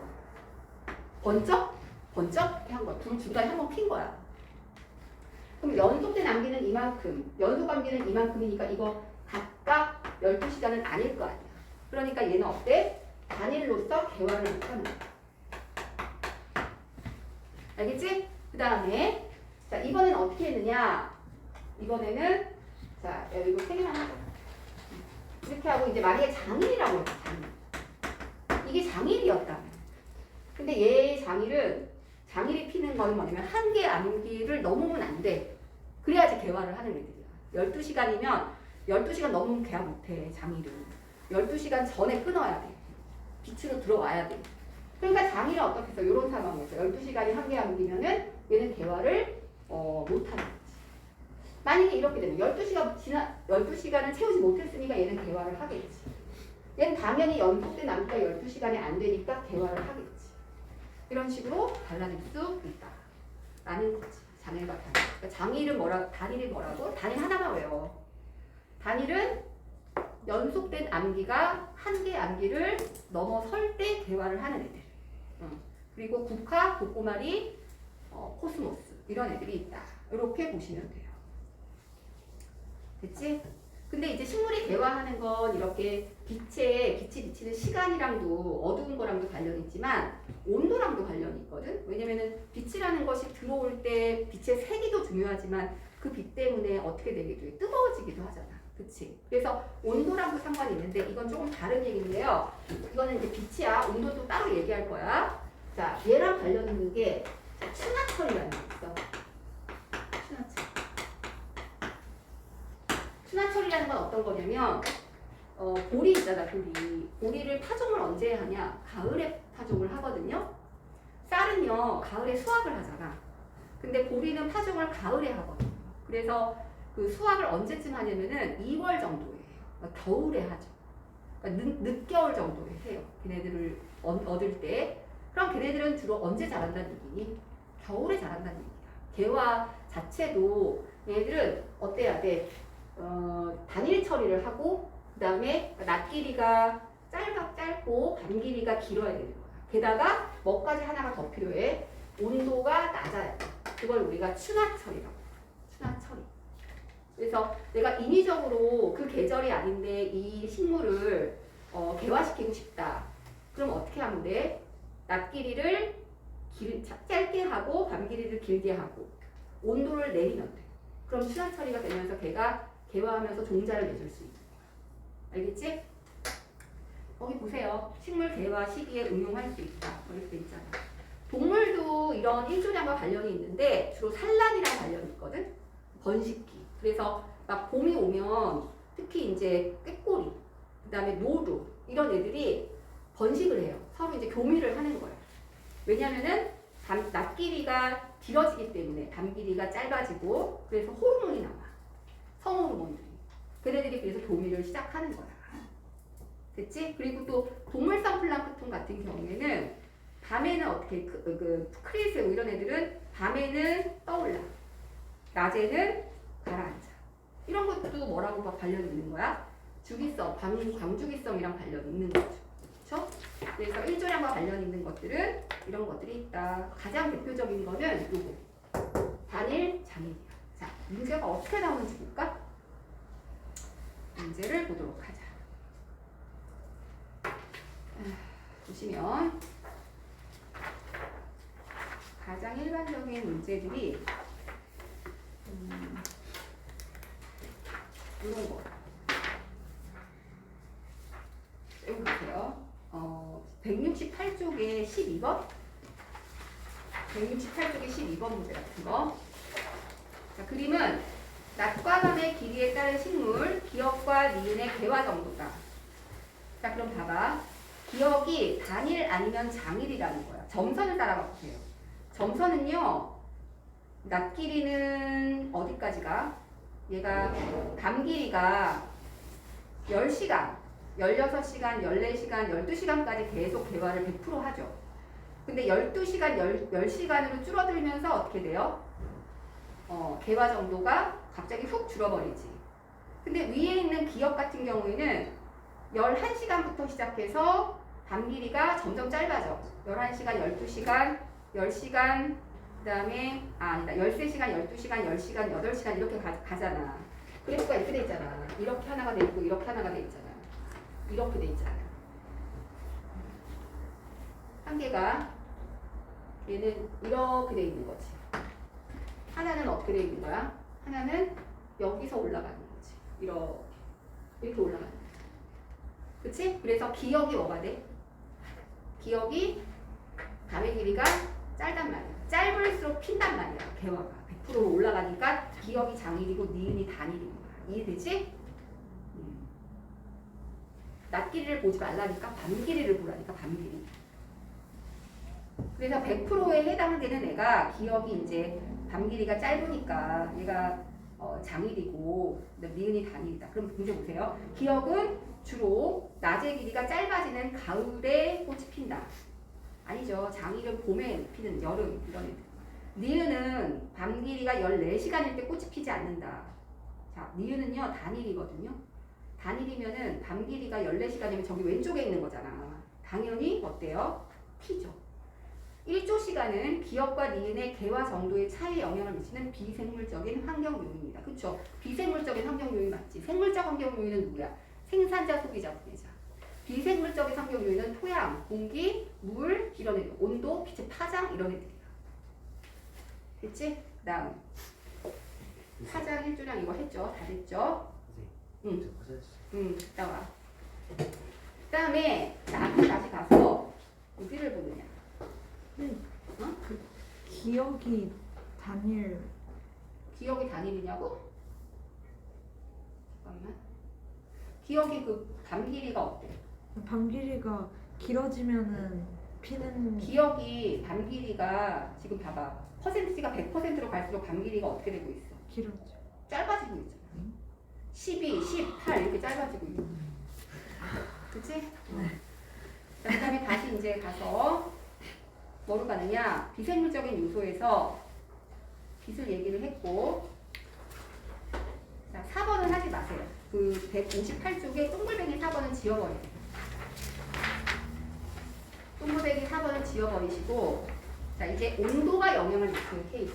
번쩍? 이렇게 한 거야. 둘 중간에 한 번 핀 거야. 그럼 연속된 암기는 이만큼, 연속 암기는 이만큼이니까 이거 12시간은 아닐 거 아니야. 그러니까 얘는 어때? 단일로서 개화를 못하는 거야. 알겠지? 그 다음에 자 이번엔 어떻게 했느냐? 이번에는 자 여기 이거 3개만 하자. 이렇게 하고 이제 만약에 장일이라고 했어. 장일. 이게 장일이었다. 근데 얘의 장일이 피는 거는 뭐냐면 한 개 암기를 넘으면 안 돼. 그래야지 개화를 하는 애들이야. 12시간이면 12시간 넘으면 개화 못해. 장일은 12시간 전에 끊어야 돼. 빛으로 들어와야 돼. 그러니까 장일은 어떻게 해서 이런 상황에서 12시간이 한 개 암기면은 얘는 개화를 못하는 거지. 만약에 이렇게 되면 12시간을 채우지 못했으니까 얘는 개화를 하겠지. 얘는 당연히 연속된 암기가 12시간이 안 되니까 개화를 하겠지. 이런 식으로 달라질 수 있다. 라는 거지. 장일과 단일. 그러니까 장일은 단일이 뭐라고? 단일 하나만 외워. 단일은 연속된 암기가 한 개 암기를 넘어설 때 개화를 하는 애들. 그리고 국화, 복고마리, 코스모스 이런 애들이 있다. 이렇게 보시면 돼요. 됐지? 근데 이제 식물이 개화하는 건 이렇게 빛이 비치는 시간이랑도 어두운 거랑도 관련이 있지만 온도랑도 관련이 있거든. 왜냐면은 빛이라는 것이 들어올 때 빛의 세기도 중요하지만 그 빛 때문에 어떻게 되기도 해? 뜨거워지기도 하잖아. 그치? 그래서 온도랑도 상관이 있는데 이건 조금 다른 얘기인데요. 이거는 이제 빛이야. 온도도 따로 얘기할 거야. 자, 얘랑 관련 있는 게 춘하철이라는 게 있어. 춘하철. 춘하철이라는 건 어떤 거냐면 보리 있잖아. 보리를 파종을 언제 하냐? 가을에 파종을 하거든요. 쌀은요 가을에 수확을 하잖아. 근데 보리는 파종을 가을에 하거든요. 그래서 그 수확을 언제쯤 하냐면은 2월 정도에 그러니까 겨울에 하죠. 그러니까 늦겨울 정도에 해요. 걔네들을 얻을 때. 그럼 걔네들은 주로 언제 자란다는 얘기니? 겨울에 자란다는 얘기야. 개화 자체도 얘네들은 어때야 돼? 단일 처리를 하고 그 다음에 낮 길이가 짧고 밤 길이가 길어야 되는 거야. 게다가 뭐까지 하나가 더 필요해. 온도가 낮아야 돼. 그걸 우리가 춘하철이라고 해요. 춘하철이. 그래서 내가 인위적으로 그 계절이 아닌데 이 식물을 개화시키고 싶다. 그럼 어떻게 하면 돼? 낮 길이를 짧게 하고 밤 길이를 길게 하고 온도를 내리면 돼. 그럼 춘화 처리가 되면서 걔가 개화하면서 종자를 맺을 수 있는 거야. 알겠지? 거기 보세요. 식물 개화 시기에 응용할 수 있다. 이렇게 돼 있잖아. 동물도 이런 일조량과 관련이 있는데 주로 산란이랑 관련이 있거든. 번식기. 그래서 막 봄이 오면 특히 이제 꾀꼬리, 그다음에 노루 이런 애들이 번식을 해요. 서로 이제 교미를 하는 거예요. 왜냐면은 낮 길이가 길어지기 때문에 밤 길이가 짧아지고 그래서 호르몬이 나와. 성호르몬들이. 걔네들이 그래서 교미를 시작하는 거야. 됐지? 그리고 또 동물성 플랑크톤 같은 경우에는 밤에는 어떻게 크릴새우 이런 애들은 밤에는 떠올라. 낮에는 가라앉아. 이런 것도 뭐라고 관련이 있는 거야? 주기성, 광주기성이랑 관련이 있는 거죠. 그렇죠? 그래서 일조량과 관련 있는 것들은 이런 것들이 있다. 가장 대표적인 거는 요거. 단일, 장일이야. 자, 문제가 어떻게 나오는지 볼까? 문제를 보도록 하자. 보시면 가장 일반적인 문제들이 이런 거. 여기 보세요. 168쪽에 12번? 168쪽에 12번 문제 같은 거. 자, 그림은 낮과 밤의 길이에 따른 식물, 기역과 니은의 개화 정도다. 자, 그럼 봐봐. 기역이 단일 아니면 장일이라는 거야. 점선을 따라가 보세요. 점선은요, 낮 길이는 어디까지가? 얘가 밤 길이가 10시간, 16시간, 14시간, 12시간까지 계속 개화를 100% 하죠. 근데 12시간, 10시간으로 줄어들면서 어떻게 돼요? 개화 정도가 갑자기 훅 줄어버리지. 근데 위에 있는 기역 같은 경우에는 11시간부터 시작해서 밤 길이가 점점 짧아져. 11시간, 12시간, 10시간, 그 다음에, 아니다. 13시간, 12시간, 10시간, 8시간 이렇게 가잖아. 그래프가 이렇게 돼 있잖아. 이렇게 하나가 돼 있고 이렇게 하나가 돼 있잖아. 이렇게 돼 있잖아. 한 개가 얘는 이렇게 돼 있는 거지. 하나는 어떻게 돼 있는 거야? 하나는 여기서 올라가는 거지. 이렇게 올라가는 거지. 그치? 그래서 기역이 뭐가 돼? 기역이 담의 길이가 짧단 말이야. 짧을수록 핀단 말이야. 개화가 100%로 올라가니까 기역이 장일이고 니은이 단일인 거야. 이해되지? 낮 길이를 보지 말라니까 밤 길이를 보라니까 밤 길이. 그래서 100%에 해당되는 애가 기역이 이제 밤 길이가 짧으니까 얘가 장일이고 니은이 단일이다. 그럼 문제 보세요. 기역은 주로 낮의 길이가 짧아지는 가을에 꽃이 핀다. 아니죠. 장일은 봄에 피는 여름 이런 애들. 니은은 밤 길이가 14시간일 때 꽃이 피지 않는다. 자, 니은은요 단일이거든요. 단일이면은 밤 길이가 14시간이면 저기 왼쪽에 있는 거잖아. 당연히 어때요? 피죠. 1조 시간은 기역과 니은의 개화 정도의 차이에 영향을 미치는 비생물적인 환경 요인이다. 그쵸? 비생물적인 환경 요인 맞지? 생물적 환경 요인은 누구야? 생산자, 소비자, 분해자. 비생물적인 환경 요인은 토양, 공기, 물 이런 애들. 온도, 빛의 파장 이런 애들이야. 됐지? 그 다음 파장, 일조량 이거 했죠? 다 됐죠? 응. 나와. 그 다음에 나한테 다시 가서 어디를 보느냐? 어? 기억이 단일. 기억이 단일이냐고? 잠깐만. 기억이 그 밤 길이가 어때? 밤 길이가 길어지면은 피는 기억이 밤 길이가 지금 봐봐. 퍼센티지가 100%로 갈수록 밤 길이가 어떻게 되고 있어? 길어져. 짧아지고 있잖아. 12, 18 이렇게 짧아지고 있어. 그치? 자, 그 다음에 다시 이제 가서 뭐로 가느냐? 비생물적인 요소에서 빛을 얘기를 했고, 자, 4번은 하지 마세요. 그 158쪽에 동글뱅이 4번은 지워버리세요. 동글뱅이 4번은 지워버리시고, 자, 이제 온도가 영향을 미치는 케이스.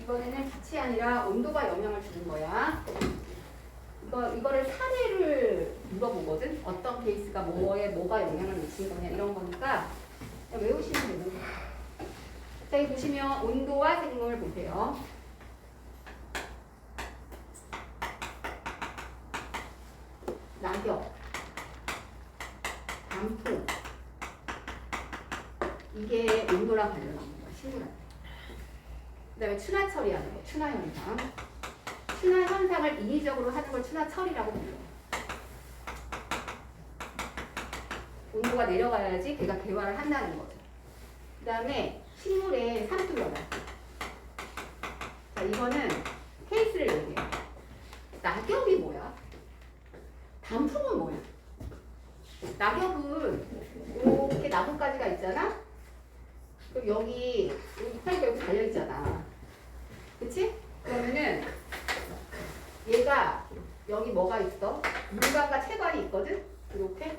이번에는 빛이 아니라 온도가 영향을 주는 거야. 이거를 사례를 물어보거든. 어떤 케이스가 뭐에 뭐가 영향을 미치는 거냐 이런 거니까 그냥 외우시면 되는 거야. 자, 여기 보시면 온도와 생물 보세요. 낙엽, 단풍 이게 온도랑 관련된 거야. 식물한테. 그 다음에 추나 처리하는 거, 추나 현상. 추나 현상을 인위적으로 하는 걸 추나 처리라고 불러. 온도가 내려가야지 걔가 개화를 한다는 거죠. 그 다음에 식물의 상수 변화. 자, 이거는 케이스를 얘기해요. 낙엽이 뭐야? 단풍은 뭐야? 낙엽은 이렇게 나뭇가지가 있잖아? 그럼 여기 이파리가 여기 달려있잖아. 그치? 그러면은 얘가 여기 뭐가 있어? 물관과 채관이 있거든? 이렇게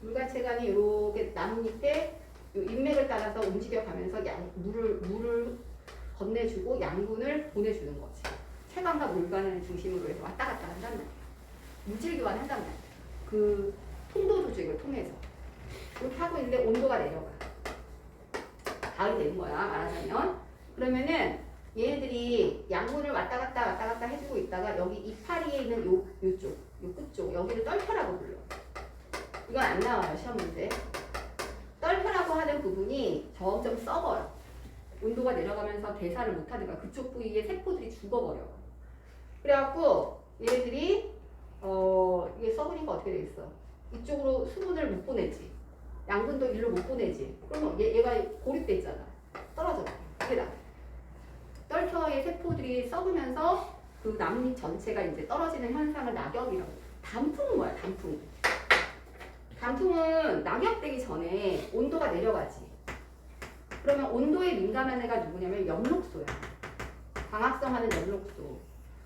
물관 채관이 이렇게 나뭇잎에 요 인맥을 따라서 움직여가면서 물을 건네주고 양분을 보내주는 거지. 채관과 물관을 중심으로 해서 왔다 갔다 한단 말이야. 물질 교환한단 말이야. 그 통도 조직을 통해서 이렇게 하고 있는데 온도가 내려가. 가을이 되는 거야, 말하자면. 그러면은 얘네들이 양분을 왔다 갔다 해주고 있다가 여기 이파리에 있는 요쪽, 요 끝쪽, 여기를 떨펴라고 불러. 이건 안 나와요, 시험 문제. 떨펴라고 하는 부분이 점점 썩어요. 온도가 내려가면서 대사를 못하는 거야. 그쪽 부위에 세포들이 죽어버려. 그래갖고 얘네들이 이게 썩으니까 어떻게 되겠어? 이쪽으로 수분을 못 보내지. 양분도 일로 못 보내지. 그러면 얘가 고립돼 있잖아. 떨어져. 얘다. 떨쳐의 세포들이 썩으면서 그 나뭇잎 전체가 이제 떨어지는 현상을 낙엽이라고. 단풍은 뭐야? 단풍. 단풍은 낙엽 되기 전에 온도가 내려가지. 그러면 온도에 민감한 애가 누구냐면 엽록소야. 광합성하는 엽록소.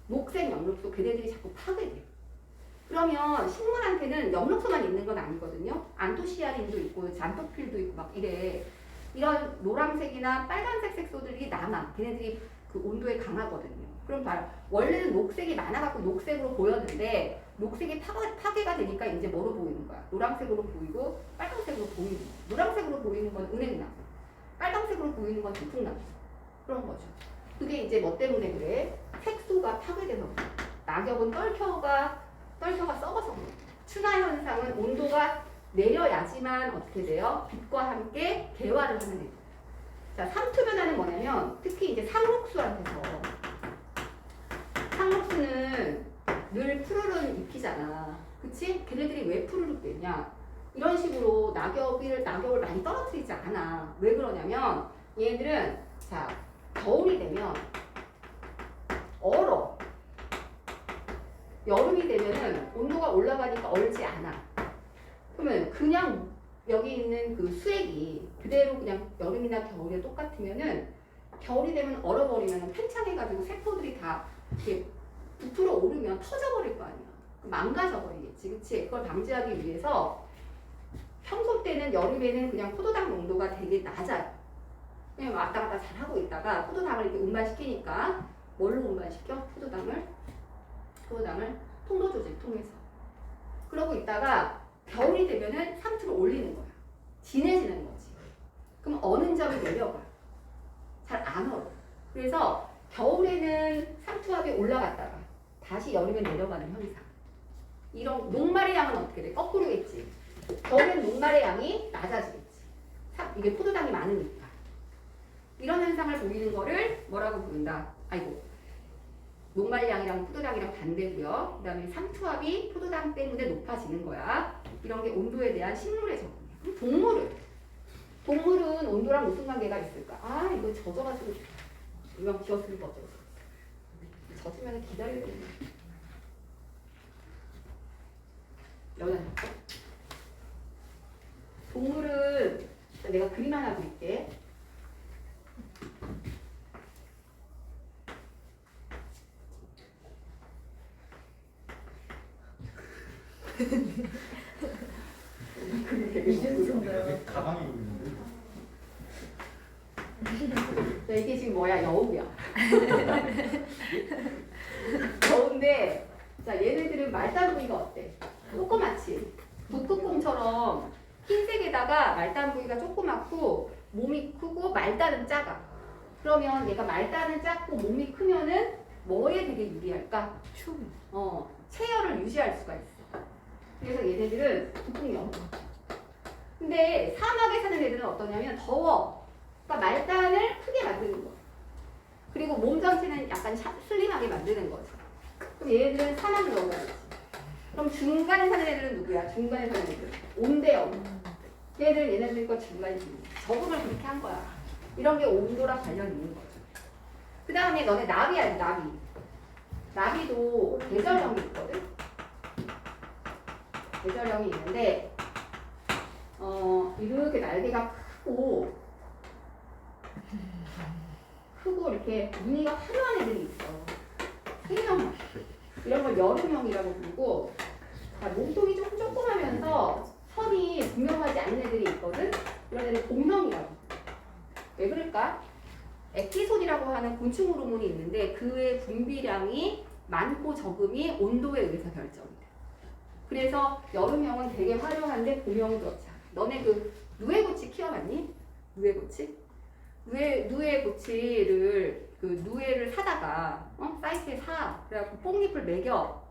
녹색 엽록소 걔네들이 자꾸 파괴돼. 그러면 식물한테는 엽록소만 있는 건 아니거든요. 안토시아닌도 있고 잔토필도 있고 막 이래. 이런 노란색이나 빨간색 색소들이 남아. 걔네들이 그 온도에 강하거든요. 그럼 봐요. 원래는 녹색이 많아갖고 녹색으로 보였는데 녹색이 파괴가 되니까 이제 뭐로 보이는 거야? 노란색으로 보이고 빨간색으로 보이는 거야. 노란색으로 보이는 건 은행나무, 빨간색으로 보이는 건 들풍나무. 그런 거죠. 그게 이제 뭐 때문에 그래? 색소가 파괴돼서 그래. 낙엽은 떨켜가 썩어서 그래. 추나 현상은 온도가 내려야지만 어떻게 돼요? 빛과 함께 개화를 하는 거예요. 자, 삼투 변화는 뭐냐면 특히 이제 상록수한테서 상록수는 늘 푸르른 잎이잖아. 그치? 걔네들이 왜 푸르륵 되냐? 이런 식으로 낙엽을 많이 떨어뜨리지 않아. 왜 그러냐면 얘네들은 자, 겨울이 되면 얼어. 여름이 되면은 온도가 올라가니까 얼지 않아. 그러면 그냥 여기 있는 그 수액이 그대로 그냥 여름이나 겨울에 똑같으면은 겨울이 되면 얼어버리면 팽창해가지고 세포들이 다 이렇게 부풀어 오르면 터져버릴 거 아니야. 망가져버리겠지. 그치? 그걸 방지하기 위해서 평소 때는 여름에는 그냥 포도당 농도가 되게 낮아요. 그냥 왔다 갔다 잘 하고 있다가 포도당을 이렇게 운반시키니까 뭘로 운반시켜? 포도당을 통로조직 통해서. 그러고 있다가 겨울이 되면은 상투를 올리는 거야. 진해지는 거지. 그럼 어는 점이 내려가. 잘 안 얼어. 그래서 겨울에는 상투압이 올라갔다가 다시 여름에 내려가는 현상. 이런 녹말의 양은 어떻게 돼? 거꾸로겠지. 겨울엔 녹말의 양이 낮아지겠지. 이게 포도당이 많으니까. 이런 현상을 보이는 거를 뭐라고 부른다? 아이고. 녹말량이랑 포도당이랑 반대고요. 그 다음에 상투압이 포도당 때문에 높아지는 거야. 이런 게 온도에 대한 식물의 적응이야. 그럼 동물은 온도랑 무슨 관계가 있을까? 아 이거 젖어가지고 이왕 지웠으니까 어쩌고 젖으면 기다려야 되네. 여자 동물은 내가 그림 하나 그릴게. 가방이 있는데. 자, 이게 지금 뭐야? 여우야. 여우인데, 자, 얘네들은 말단 부위가 어때? 조그맣지? 북극곰처럼 흰색에다가 말단 부위가 조그맣고 몸이 크고 말단은 작아. 그러면 얘가 말단은 작고 몸이 크면은 뭐에 되게 유리할까? 체열을 유지할 수가 있어. 그래서 얘네들은 북극여우. 근데 사막에 사는 애들은 어떠냐면 더워. 그러니까 말단을 크게 만드는 거야. 그리고 몸 전체는 약간 슬림하게 만드는 거지. 그럼 얘네들은 사막여우가 되지. 그럼 중간에 사는 애들은 누구야? 중간에 사는 애들. 온대여우. 얘네들과 중간이지. 적응을 그렇게 한 거야. 이런 게 온도랑 관련이 있는 거죠. 그 다음에 너네 나비 알지? 나비. 나비도 계절형이 있거든? 계절형이 있는데 이렇게 날개가 크고 이렇게 무늬가 화려한 애들이 있어. 생명형. 이런 걸 여름형이라고 부르고 몸통이 조금 조그마면서 선이 분명하지 않은 애들이 있거든? 이런 애들 곰형이라고. 왜 그럴까? 액티손이라고 하는 곤충 호르몬이 있는데 그의 분비량이 많고 적음이 온도에 의해서 결정이 돼. 그래서 여름형은 되게 화려한데 봄형은 그렇지 않아. 너네 그 누에고치 키워봤니? 누에고치? 누에고치를 그 누에를 사다가 사이트에 사. 그래갖고 뽕잎을 먹여.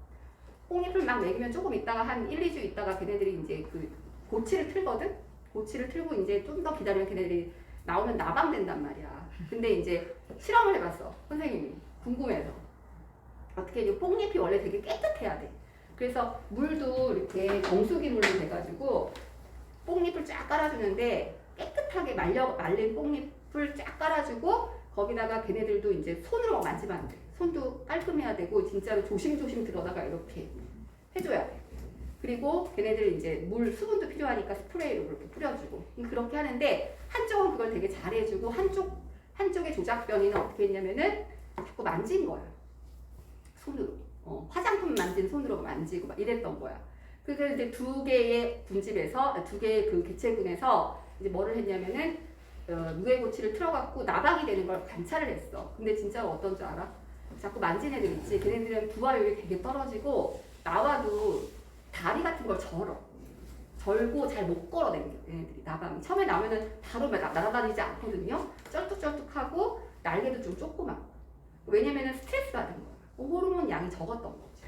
뽕잎을 막 먹이면 조금 있다가 한 1, 2주 있다가 걔네들이 이제 그 고치를 틀거든? 고치를 틀고 이제 좀 더 기다리면 걔네들이 나오면 나방된단 말이야. 근데 이제 실험을 해봤어. 선생님이. 궁금해서. 어떻게 이제 뽕잎이 원래 되게 깨끗해야 돼. 그래서 물도 이렇게 정수기 물로 돼가지고 뽕잎을 쫙 깔아주는데 깨끗하게 말린 뽕잎을 쫙 깔아주고 거기다가 걔네들도 이제 손으로 만지면 안 돼. 손도 깔끔해야 되고 진짜로 조심조심 들어다가 이렇게 해줘야 돼. 그리고 걔네들 이제 물 수분도 필요하니까 스프레이로 그렇게 뿌려주고 그렇게 하는데 한쪽은 그걸 되게 잘해주고 한쪽의 조작변이는 어떻게 했냐면은 자꾸 만진 거야. 손으로 화장품 만진 손으로 만지고 막 이랬던 거야. 그래서 이제 두 개의 분집에서 두 개의 그 개체군에서 이제 뭐를 했냐면은 유해고치를 틀어갖고 나박이 되는 걸 관찰을 했어. 근데 진짜 어떤 줄 알아? 자꾸 만진 애들 있지. 걔네들은 부화율이 되게 떨어지고 나와도 다리 같은 걸 절고 잘 못 걸어다녀. 얘네들이 나방이 처음에 나오면은 바로 날아다니지 않거든요. 쩔뚝쩔뚝하고 날개도 좀 조그맣고. 왜냐면은 스트레스 받은 거야. 호르몬 양이 적었던 거지.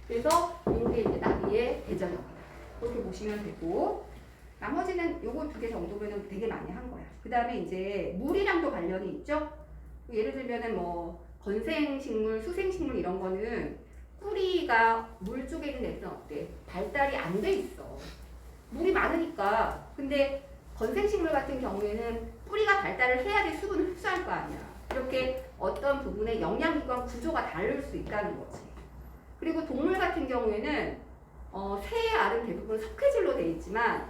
그래서 이게 이제 나비의 대전형이다. 그렇게 보시면 되고 나머지는 요거 두 개 정도면은 되게 많이 한 거야. 그 다음에 이제 물이랑도 관련이 있죠. 예를 들면은 뭐 건생식물, 수생식물 이런 거는 뿌리가 물 쪽에 있는 애들은 어때? 발달이 안 돼 있어. 물이 많으니까. 근데 건생식물 같은 경우에는 뿌리가 발달을 해야지 수분을 흡수할 거 아니야. 이렇게 어떤 부분에 영양기관 구조가 다를 수 있다는 거지. 그리고 동물 같은 경우에는 새의 알은 대부분 석회질로 되어 있지만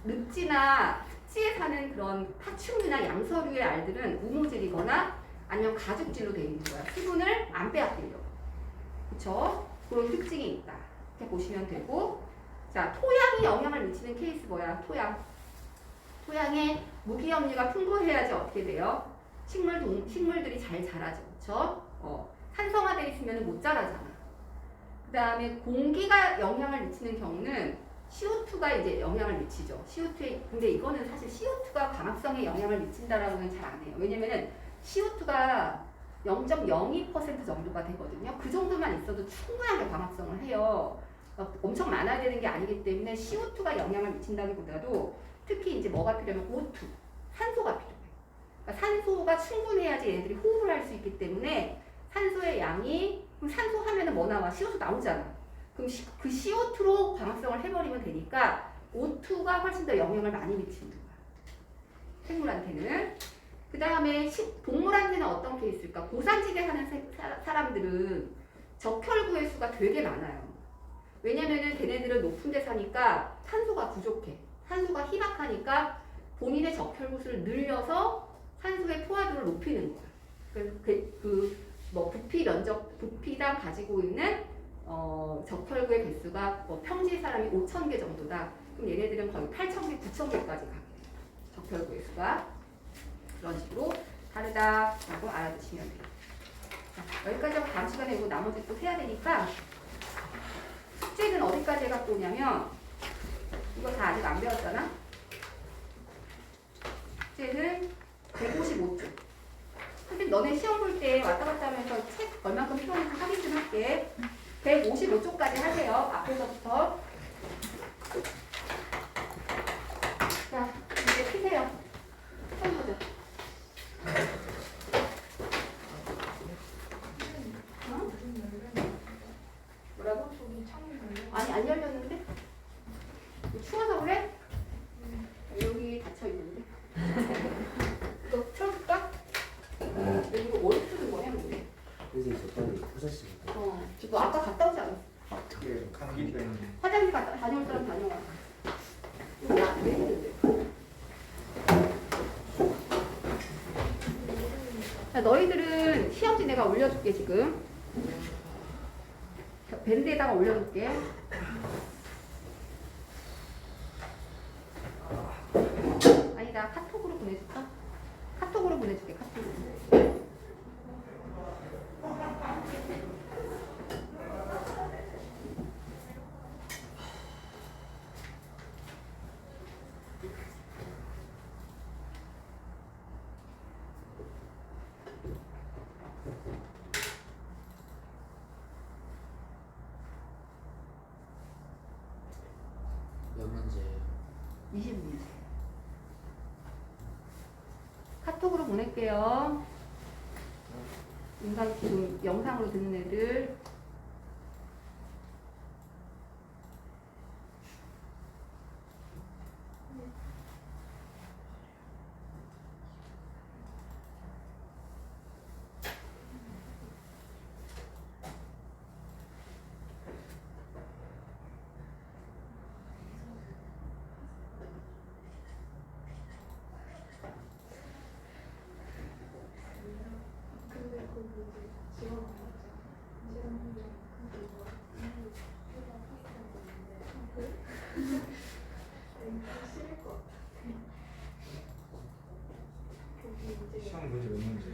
늪지나 습지에 사는 그런 파충류나 양서류의 알들은 우무질이거나 아니면 가죽질로 되어 있는 거야. 수분을 안 빼앗기려고. 그쵸? 그런 특징이 있다. 이렇게 보시면 되고, 자, 토양이 영향을 미치는 케이스 뭐야? 토양에 무기염류가 풍부해야지 어떻게 돼요? 식물들이 잘 자라죠. 그쵸? 산성화되어 있으면 못 자라잖아. 그 다음에 공기가 영향을 미치는 경우는 CO2가 이제 영향을 미치죠. 근데 이거는 사실 CO2가 광합성에 영향을 미친다라고는 잘 안 해요. 왜냐면은 CO2가 0.02% 정도가 되거든요. 그 정도만 있어도 충분하게 광합성을 해요. 엄청 많아야 되는 게 아니기 때문에 CO2가 영향을 미친다기보다도 특히 이제 뭐가 필요하면 O2, 산소가 필요해요. 그러니까 산소가 충분해야지 얘들이 호흡을 할 수 있기 때문에 산소의 양이, 그럼 산소 하면은 뭐 나와? CO2 나오잖아. 그럼 그 CO2로 광합성을 해버리면 되니까 O2가 훨씬 더 영향을 많이 미치는 거야. 생물한테는. 그 다음에 동물한테는 어떤 케이스일까? 고산지대 사는 사람들은 적혈구의 수가 되게 많아요. 왜냐면은 걔네들은 높은 데 사니까 산소가 부족해. 산소가 희박하니까 본인의 적혈구 수를 늘려서 산소의 포화도를 높이는 거야. 그래서 부피당 가지고 있는 적혈구의 개수가 평지 사람이 5,000개 정도다. 그럼 얘네들은 거의 8,000개, 9,000개까지 가게 돼요. 적혈구의 수가. 그런 식으로 다르다라고 알아두시면 돼요. 자, 여기까지 하고 다음 시간에 이거 나머지 또 해야 되니까 숙제는 어디까지 해갖고 오냐면 이거 다 아직 안 배웠잖아? 숙제는 155쪽. 선생님 너네 시험 볼 때 왔다 갔다 하면서 책 얼만큼 필요한지 확인 좀 할게. 155쪽까지 하세요. 앞에서부터. 자, 이제 피세요. 처음 보자. 어? 뭐라고? 아니, 안 열렸는데? 추워서 그래? 여기 닫혀있는데? 이거 틀어줄까? 이거 어디 쓰는 거냐, 근데? 선생님 저 빨리 화장실 너 아까 갔다 오지 않았어? 그게 감기 때문에. 화장실 다녀올 사람 다녀와. 이거 왜 했는데? 자, 너희들은 시험지 내가 올려줄게, 지금. 밴드에다가 올려줄게. 아니다, 카톡으로 보내줄까? 카톡으로 보내줄게, 카톡으로. 몇 문제예요? 20문제. 카톡으로 보낼게요. 지금 영상으로 듣는 애들. 근데 그 뭐지? 지원 안 했잖아. 지원 시험 문제 몇 문제?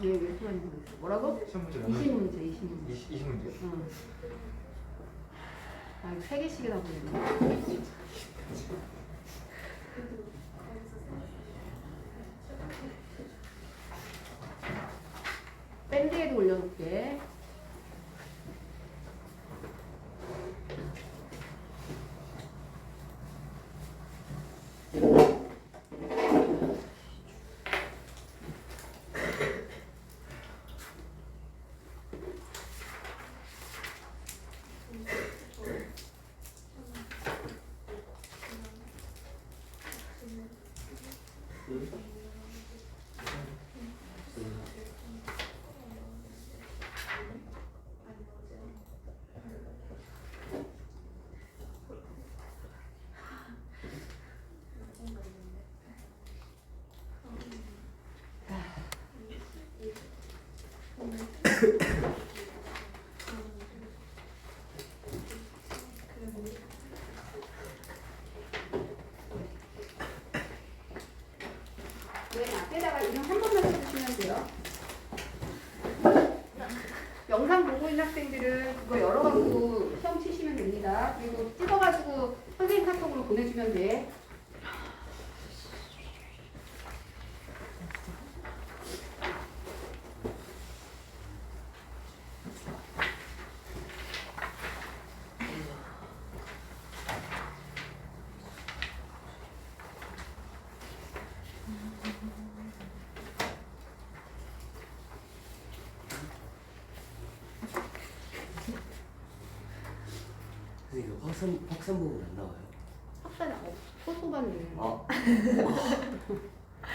왜 수반이 모르겠어. 뭐라고? 시험 문제 몇 문제? 20문제. 20문제? 응. 아, 이거 3개씩이나 보냈네. 밴드에도 올려놓을게. 맨 앞에다가 이름 한 번만 써주시면 돼요. 영상 보고 있는 학생들은 그거 열어갖고 시험 치시면 됩니다. 그리고 찍어가지고 선생님 카톡으로 보내주면 돼. 선생님 이거 확산 부분 안 나와요? 학사는 소소반을. 아,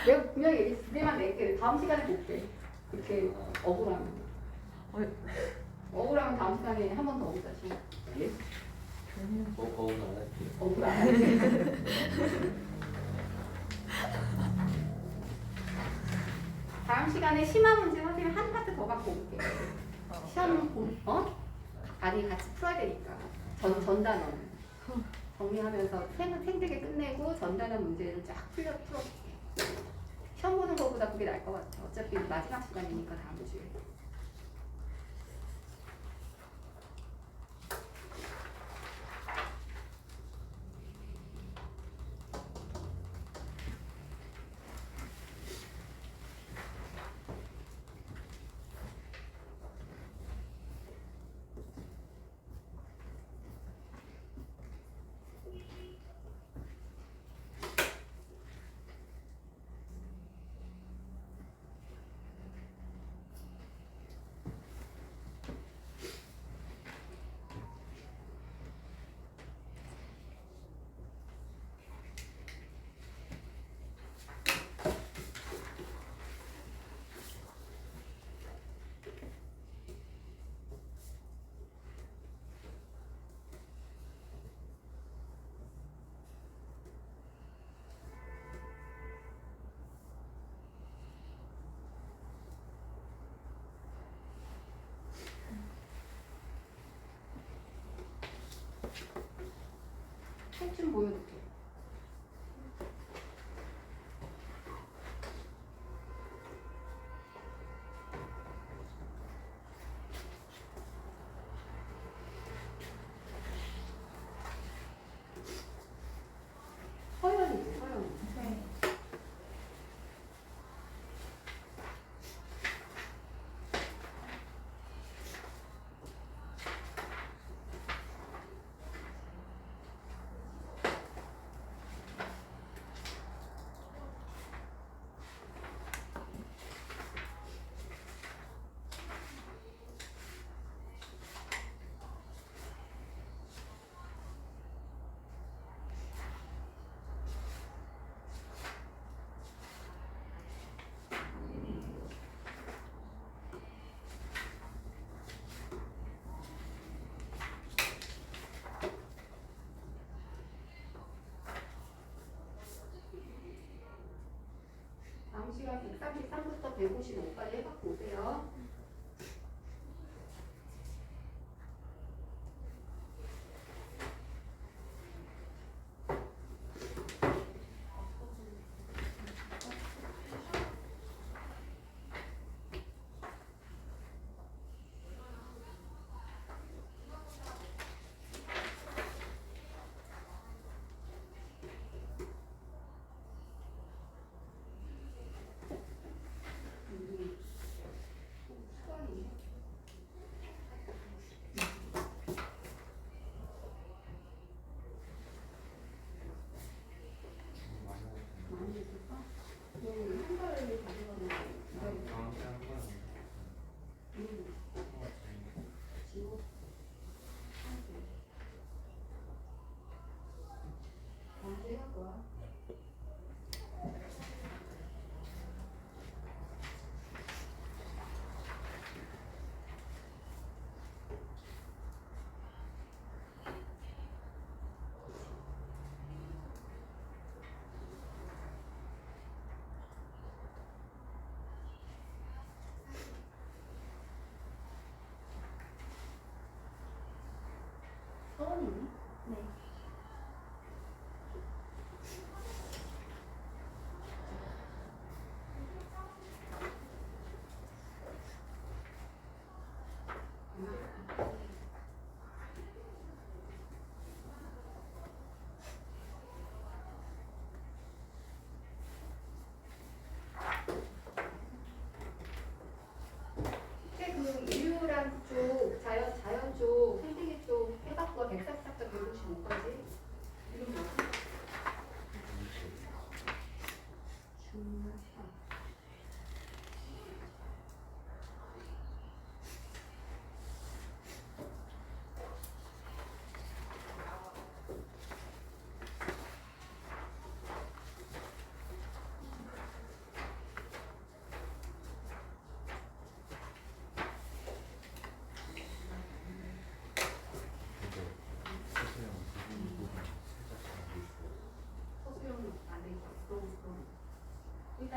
내가 분명히 얘기 두 개만 낼게. 다음 시간에 볼게. 그렇게 억울하면. 억울하면 다음 시간에 한 번 더 오자. 예? 거울 안 할게요. 억울 안 할게. 다음 시간에 심화 문제 선생님 한 파트 더 갖고 올게. 시험 아니 같이 풀어야 되니까. 전단원 정리하면서 생되게 끝내고 전단원 문제를 쫙 풀어줄게. 시험 보는 것보다 그게 나을 것 같아. 어차피 마지막 시간이니까 다음 주에. 책 좀 보여줄게. 서연이지, 서연. 네. 다음 시간 133부터 155까지 해갖고 오세요.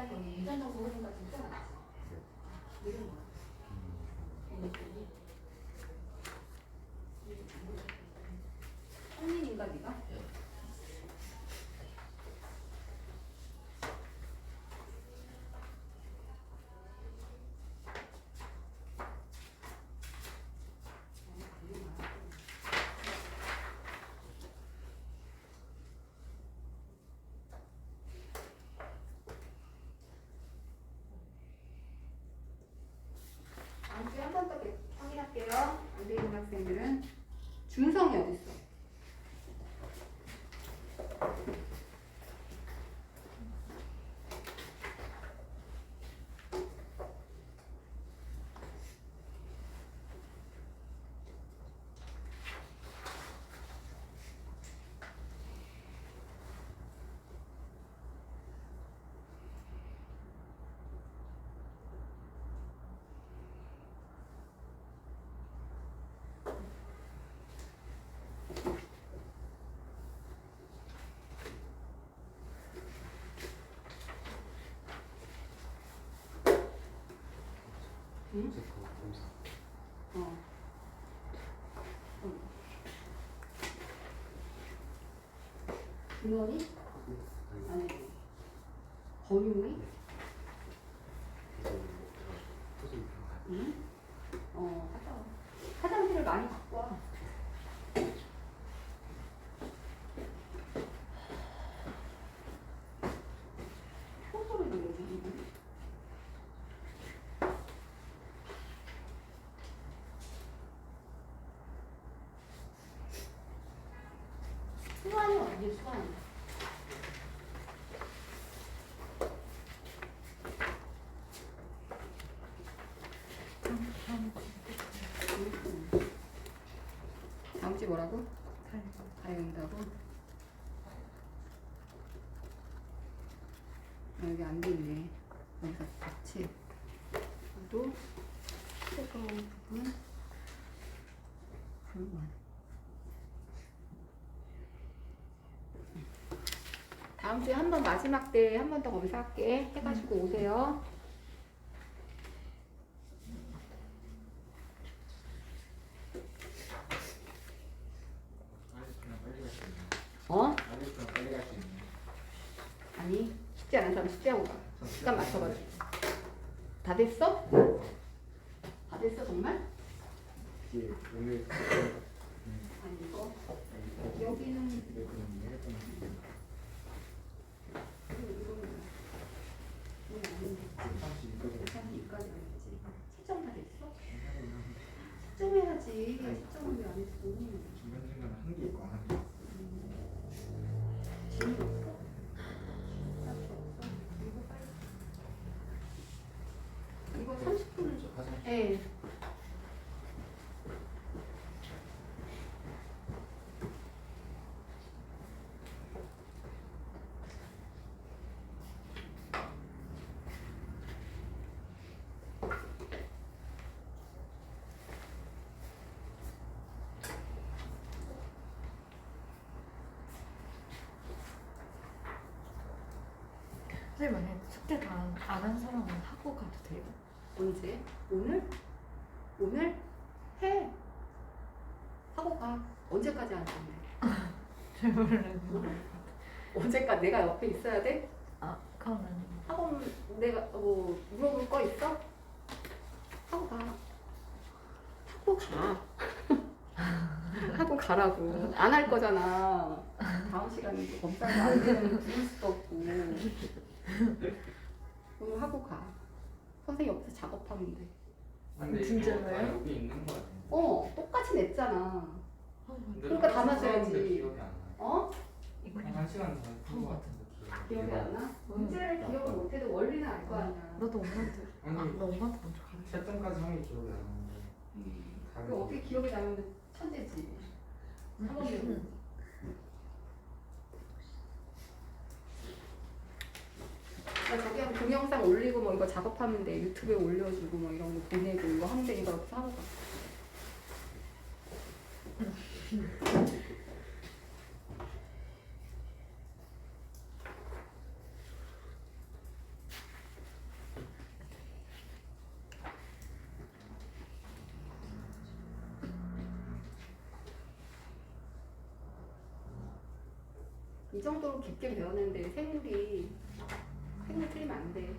할 거는 유전적 흐름과 진짜 많지. 이런 거야. 성인인가 네가? 다음 주에 한 번 더 확인할게요. 안 되는 학생들은 준성이 어디 있어? 응? 어. 근원이? 아니. 범용이? 응? 갔다 와. 화장실을 많이 갖고 와. 소소리 들리지? 수환이 어디지, 수환이? 다음 주 뭐라고? 가야 온다고? 여기 안 돼 있네. 여기서 같이. 또 새로운 부분. 불만. 다음 주에 한 번 마지막 때 한 번 더 검사할게. 해가지고 오세요. 아이스크림 빨리 갈 수 있네. 어? 아이스크림 빨리 갈 수 있네. 아니 숙제 안 한 사람 숙제하고 가. 시간 맞춰가지고. 다 됐어? 다 됐어 정말? 예, 오늘 아니 이거 여기는 이까지 아니지. 채점 다 됐어? 채점해야지. 채점은 왜안 했어? 중간중간 한개 있고 안 한 개. 질문 없어? 딱히 없어? 이거 빨리. 이거 30분을 줘. 예. 선생님 만약에 숙제 다 안 한 사람은 하고 가도 돼요? 언제? 오늘? 오늘? 해. 하고 가. 언제까지 안 하는데? 잘 모르겠어. 언제까지 내가 옆에 있어야 돼? 아, 그건 아니고. 학원 내가 뭐 물어볼 거 있어? 하고 가. 하고 가. 하고 가라고. 안 할 거잖아. 다음 시간에 또 검사가 안 되면 부를 수도 없고. 오늘 하고 가. 선생님 옆에서 작업하면 돼. 근데 진짜로요? 이거 다 여기 있는 거 아니에요? 똑같이 냈잖아. 근데 그러니까 다 똑같이 맞아야지. 썼는데 기억이 안 나요. 어? 이거 한 시간 전푼거 같은데 기억이 안 나? 문제를 기억을 못해도 원리는 알 거 아니야. 나도 엄마한테. 아니. 아, 나 엄마한테 먼저 가르쳐. 채점까지 하는 게 기억이 안 나는데. 그 어떻게 기억이 나면 천재지. 학원이고. 나 저기 한 동영상 올리고 뭐 이거 작업하면 돼. 유튜브에 올려주고 뭐 이런 거 보내고 이거 하면 되니까 이렇게 하고 가. 이 정도로 깊게 배웠는데 생물 틀리면 안 돼.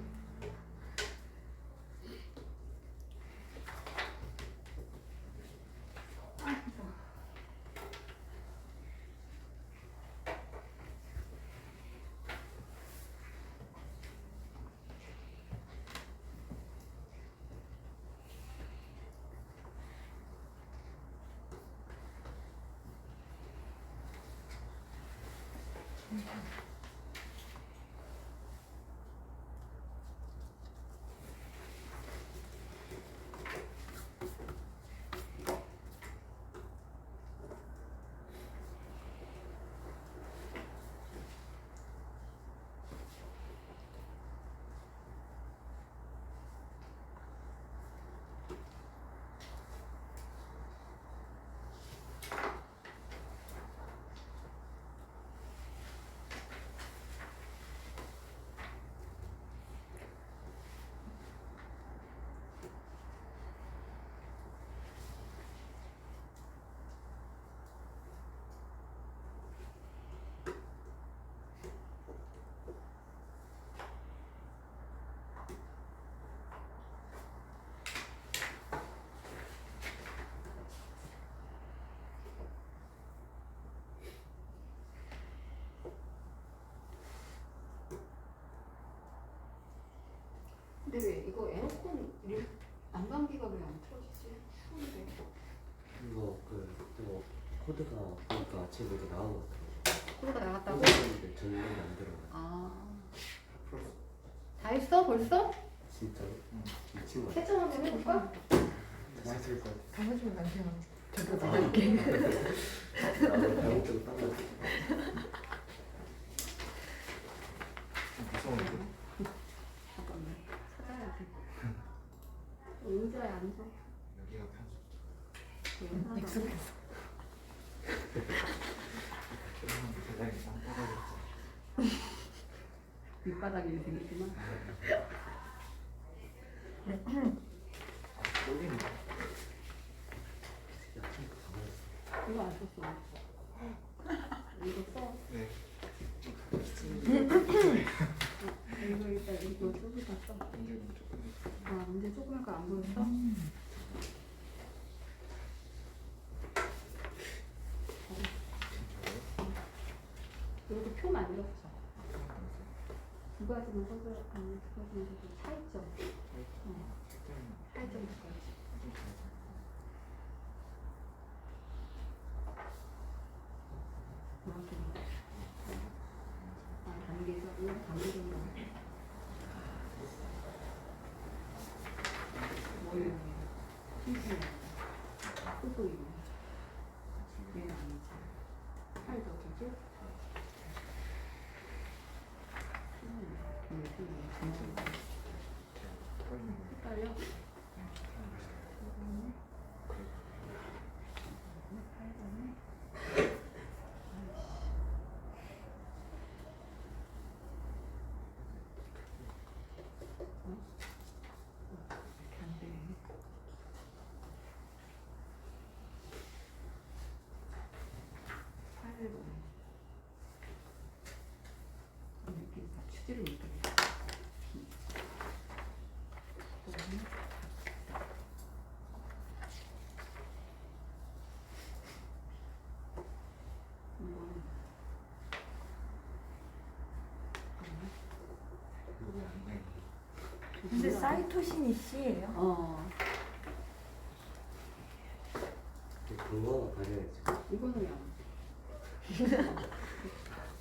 근데 왜 이거 에어컨 난방기가 왜 안 틀어지지? 추운데. 이거 또 코드가 보니까 아침에 이제 나온 것 같아요. 코드가 나갔다고? 근데 전력이 안 들어가요. 아. 다 했어 벌써? 진짜로? 미친 거 같아. 채점 한번 해볼까? 맛있을 것 같아. 당해주면 남편 저도 아. 나갈게. 나도 병원 쪽으로 딱 맞아. 무서운데? 잠깐만 살아야 돼. 의자에 앉아. 여기가 편집. 익숙해서. 대장이 땀 떨어졌지. 밑바닥에 생기지만. 여기는 이거 안 썼어. 이거 써. 네. 이거 일단 이거 조금 다 써. 문제 조금 아 문제 조금 할거 안 보였어? 이렇게 표 만들었어. 두 가지만 써줘. 아니 두 가지만 써줘. 차이점. 차이점 두 가지. 이렇게. 아 단계에서 이거 단계에서. 뭐예요? 힘쓰는 소속이고. 얘는 아니지. 팔도 어쩌지? 헷갈려? 취지를 못하겠어. 근데 사이토신이 C예요? 어, 근거가 가려야지. 이거는 야.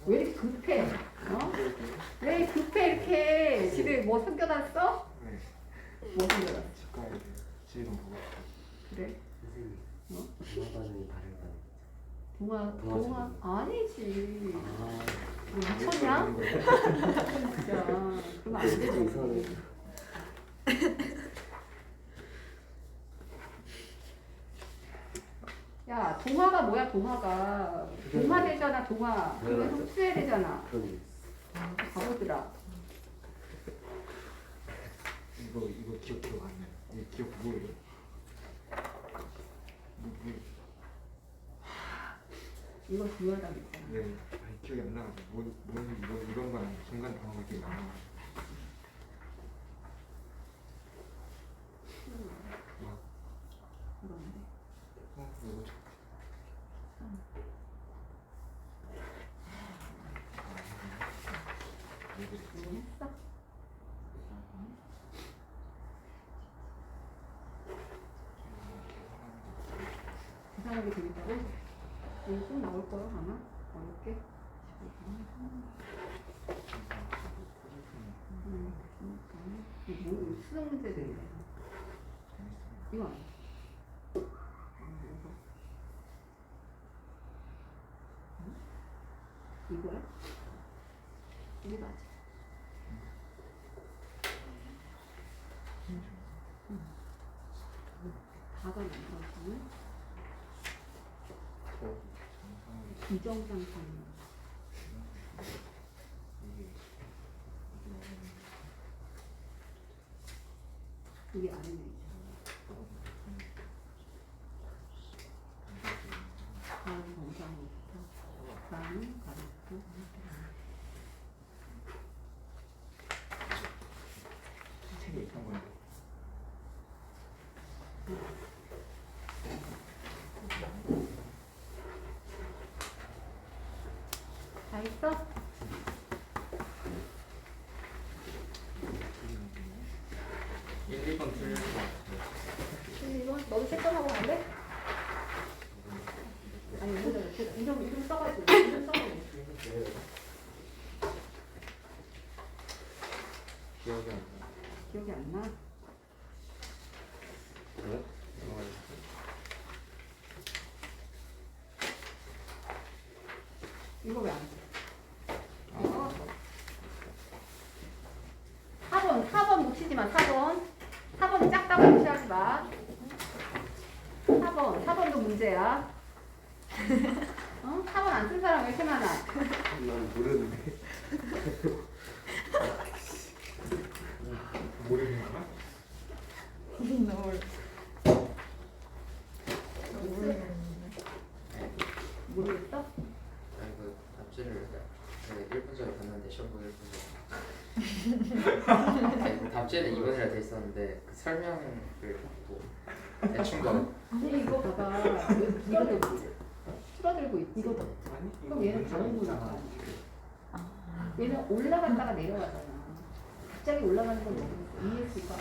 왜 이렇게 급해? 어? 왜 급해 이렇게? 집에 뭐 숨겨놨어? 네. 뭐 숨겨놨어? 집 가야 돼. 집에 좀 보고 싶어. 그래? 선생님, 어? 동화 반응이 다를까? 동화 아니지. 아, 뭐 미쳤냐? 진짜 그러면 안 진짜 되지. 이상하네. 야 동화가 뭐야 동화가? 동화되잖아 동화. 그러면 흡수해야 되잖아. 그런 게 있어. 바보들아. 이거 기억 안 나. 이 기억 뭐예요? 이거 중요하다고 했잖아. 네, 아니 기억이 안 나가지고 뭔 이런 건 아니고 순간 당황하게 기억이 안 나가지고. 막 그런데 이거 좀. 왜 그랬지? 이거 했어? 계산하기 재밌다고? 이거 꼭 나올 거야 아마? 어렵게? 그러니까 뭐 수능 문제들이야. 이거 아니야. 이거야? 이게 맞아. 다가 만들어지는 비정상 상황. 이게 아니네. 다음 정상부터 다음 가르쳐. 책에 있던 건데. 다 했어? 1, 2번 틀릴 것 같아요. 이거 너도 체크하고 갈래? 아니 이름 써가지고 이름 써가지고 기억이 안 나. 기억이 안 나? 그래? 이거 왜 안 돼? 어. 4번 묻히지 마. 4번은 작다고 무시하지 마. 4번도 문제야. 어? 4번 안 쓴 사람 왜 이렇게 많아? 난 모르는데. 모르는 거야? 너무 모르겠어? 아니 그 답지를 그 1분 전에 봤는데 시험 보기 1분 전에 아니, 그 답지는 2번이라 돼 있었는데 그 설명을 뭐 대충 봐 근데 이거 봐봐. 줄어들고 있지. 이거도. 그럼 얘는 다른 거잖아. 얘는 올라갔다가 내려가잖아. 갑자기 올라가는 건 모르겠어. ES가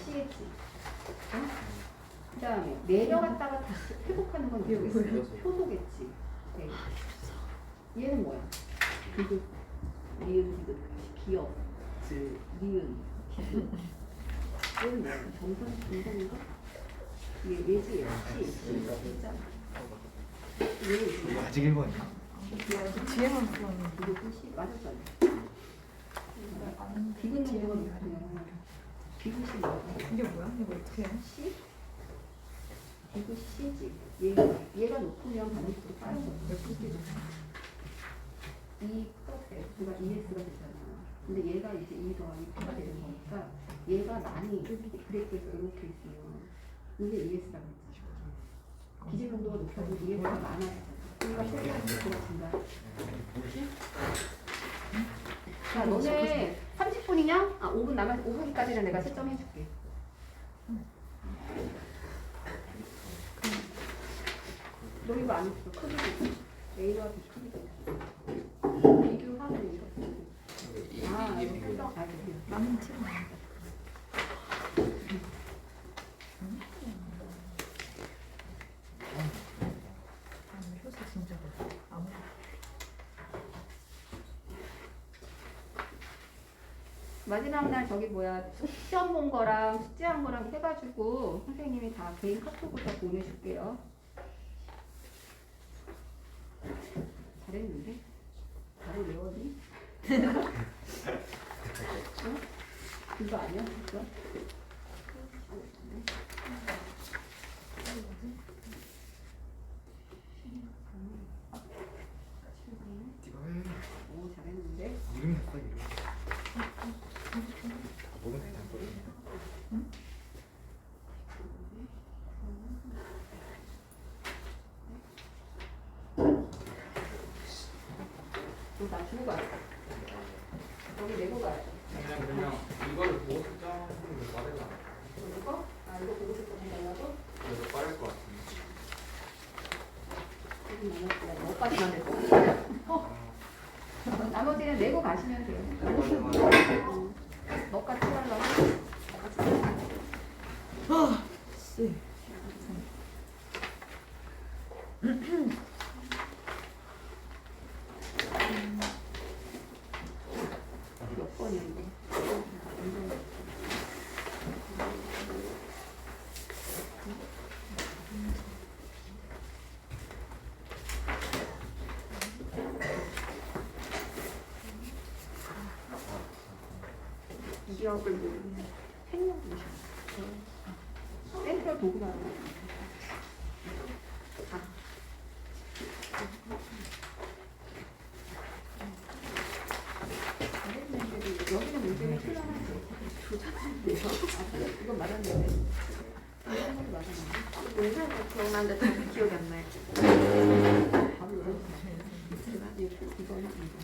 CH. 어? 그 다음에 내려갔다가 다시 회복하는 건 모르겠어. 효소겠지. 네. 얘는 뭐야? 디귿, 니은, 디귿, 기억, 니은, 디귿. 얘는 뭐야? 정선인가? 이게 예지, 있잖아. 이거 아직 1번이야? 뒤에만 풀었는데 이거 끝이 맞았잖아. 디귿 정도가 높으면 디귿이 뭐야? 이게 뭐야? 이거 어떻게 해? C? 디귿 C지. 얘가 높으면 반대쪽으로 빠른 거야. 몇 분째 E 플러스 F가 ES가 되잖아. 근데 얘가 이제 E 더하기 P가 되는 거니까 얘가 많이 그래프에서 이렇게 있으면 이게 ES라고 했잖아. 기질 농도가 높아지면 ES가 많아지잖아. 그러니까 세상이 좋아진다. 자, 너네 30분이냐? 아, 5분 남았 5분까지는 내가 채점해줄게. 너 이거 안 했어. 크기도 A와 B 크기도 비교하면 이렇게. 아, 이거 설정 아, 이거 나는 티가 나는데 아니 효소 진짜 그래 아무 마지막 날 저기 뭐야 시험 본 거랑 숙제한 거랑 해가지고 선생님이 다 개인 카톡으로 다 보내줄게요. 잘했는데? 바로 외웠니? 어? 이거 아니야? 이거? 네가 왜? 오 잘했는데? 이름 했어 이름. 뭐는 괜찮거든. 나 주고 가야 돼. 여기 내고 가야 돼. 그냥 이거를 보고 측정하는 게 빠르지 않아? 이거? 아 이거 보고 싶어 해달라고? 그래서 빠를 것 같은데. 너까지만 내고. 나머지는 내고 가시면 돼요. 너까지 하려고? 씨. 몇 번이야 이게? 기억을 모르는 생명 도시. 센트럴 도구만. 여기는 문제는 틀려나지. 조작한데요. 이건 맞았는데. 이건 맞았는데. 옛날에 기억나는데 다시 기억이 안 나요. 바로 이거는 이거.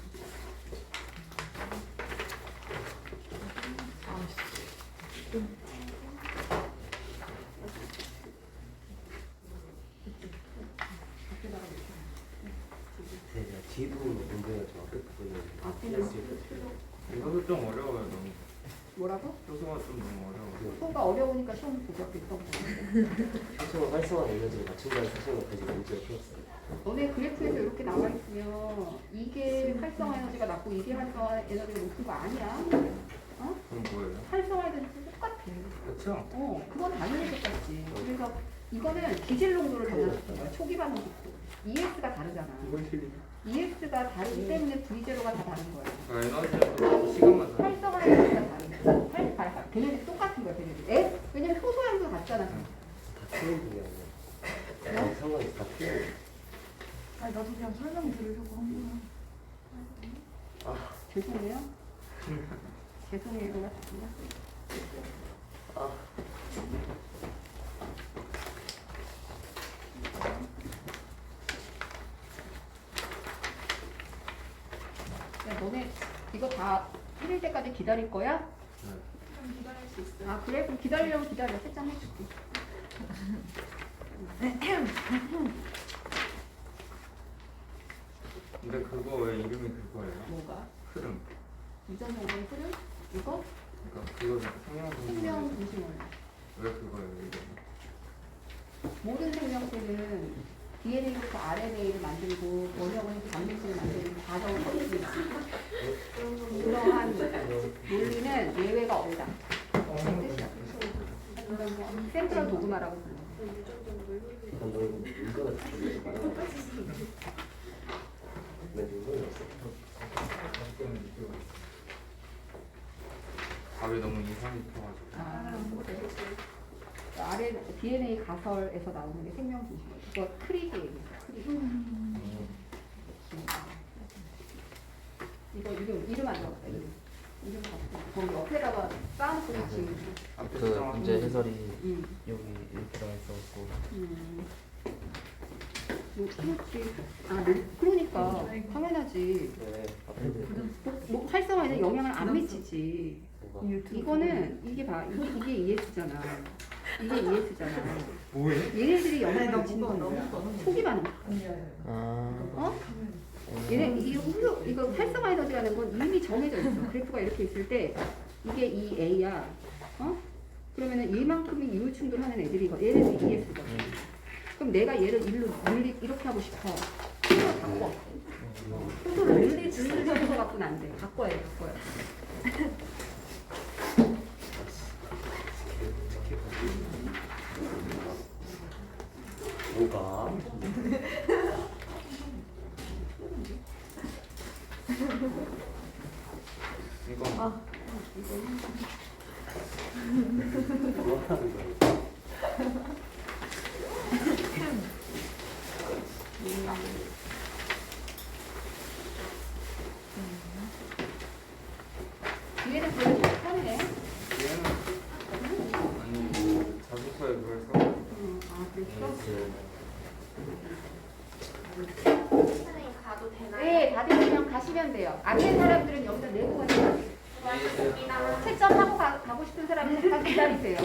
제가 뒤부분 문제가 좀 앞에 부분을 앞에는 이것도 좀 어려워요 너무. 뭐라고? 효소가 좀 너무 어려워. 소가 어려우니까 시험 보기가 있던 거. 수소 활성화 에너지를 맞춘다는 사실을 가지고 문제를 풀었어요. 너네 그래프에서 이렇게 나와 있으면 이게 활성화 에너지가 낮고 이게 활성화 에너지가 높은 거 아니야? 그럼 뭐예요? 활성화 에너지 똑같아. 그렇죠? 그건 당연히 똑같지. 그래서 이거는 기질 농도를 달라졌던 거야. 초기 반응 속도. ES가 다르잖아. 이건 틀리네. ES가 다르기 때문에 V0가 다 다른 거야. 에너지랑 시간만 다. 활성화 에너지가 다른 거야. 걔네들 똑같은 거야, 걔네들. 왜냐면 효소량도 같잖아. 다 틀린 분이야. 상황이 다 틀린 거야. 아니 나도 그냥 설명 들으려고 한 거야. 죄송해요. 죄송해요가 좋구나. 야, 너네 이거 다 틀릴 때까지 기다릴 거야? 좀 기다릴 수 있어요. 아 그래? 그럼 기다리려면 기다려. 채점 해줄게. 근데 그거 왜 이름이 그거예요? 뭐가? 흐름. 유전 성분 흐름? 이거? 그러니까 그거 생명 생명 중심을. 왜 그거예요 이름이? 모든 생명체는 DNA부터 RNA를 만들고 번역을 단백질을 만드는 과정을 거치고 있습니다. 그러한 논리는 예외가 없다. 센트럴 도그마라고 불러. 난 너 이거는 틀린 거 말하는 거야. 난 이거는 없어. 답이 너무 이상이 터가지고. DNA 가설에서 나오는 게 생명 중심이에요. 그거 크리지예요. 크리지. 이거 이름 안 적었다. 이름 적고 거기 옆에다가 쌓아놓고 지금. 그 문제 해설이 여기 이렇게 나와 있어갖고. 그러니까 당연하지. 네. 앞에 활성화에는 영향을 안 미치지. 뭐가? 이거는 이게 ES잖아. 이게 ES잖아. 뭐해? 얘네들이 아니, 영향을 나 미치는 무거워, 건 너무 뭐야? 너무 초기 반응. 아. 이거 활성화 에너지라는 건 이미 정해져 있어. 그래프가 이렇게 있을 때 이게 이 A야. 그러면은 얘만큼이 이율 충돌하는 애들이 얘네들이 ES거든. 그럼 내가 얘를 이렇게 하고 싶어. 효소를 바꿔. 효소를 늘리는 거 갖고는 안 돼. 바꿔야 돼. 뭐가? 이거 뭐 하는 거야? 뒤에는 별로 못하네. 얘는 아니 자소서에 그걸 써. 그랬어? 선생님 가도 되나요? 네, 다들 그냥 가시면 돼요. 사람 잠깐 기다리세요.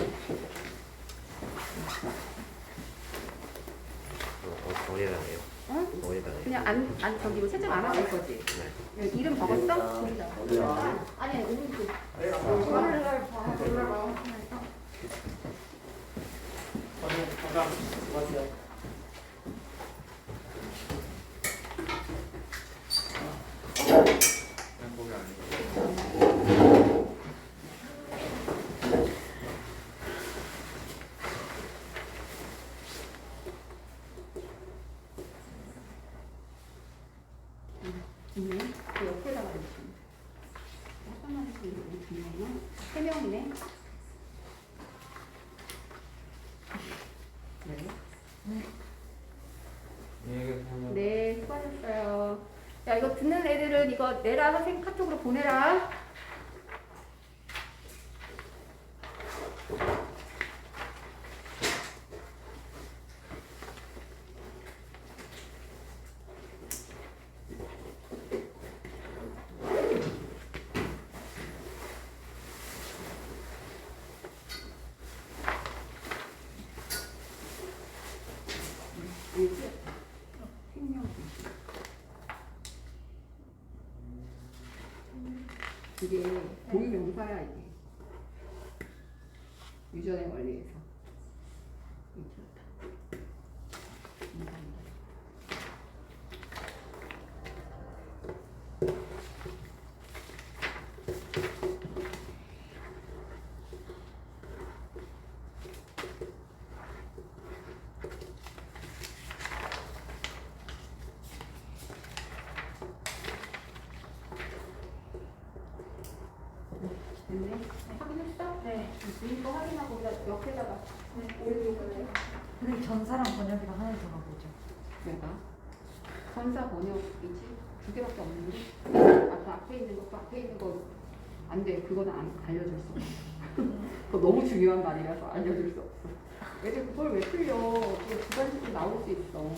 어디다 해요? 응? 어디다 해요? 그냥 안 저기 뭐 채점 안 하고 올 거지? 네. 이름 적었어? 아니 오른쪽. 토요일날 밤에 올라가. 그냥 거기 아니고. 있네. 그 옆에다가 있습니다. 잠깐만 있으면 세 명이네. 네, 수고하셨어요. 야, 이거 듣는 애들은 이거 내라 선생님 카톡으로 보내라. 이게 동명사야 이게. 유전의 원리에서. 됐네. 확인했어? 네. 이거 확인하고 우리가 옆에다가 오른쪽 끝에. 근데 전사랑 번역이랑 하나 더 가보죠. 내가 전사 번역이지 두 개밖에 없는데 아까 앞에 있는 거 앞에 있는 거 안 돼. 그거는 안 알려줄 수 없어. 그거 너무 중요한 말이라서 알려줄 수 없어. 애들 그걸 왜 틀려? 그게 주관식도 나올 수 있어.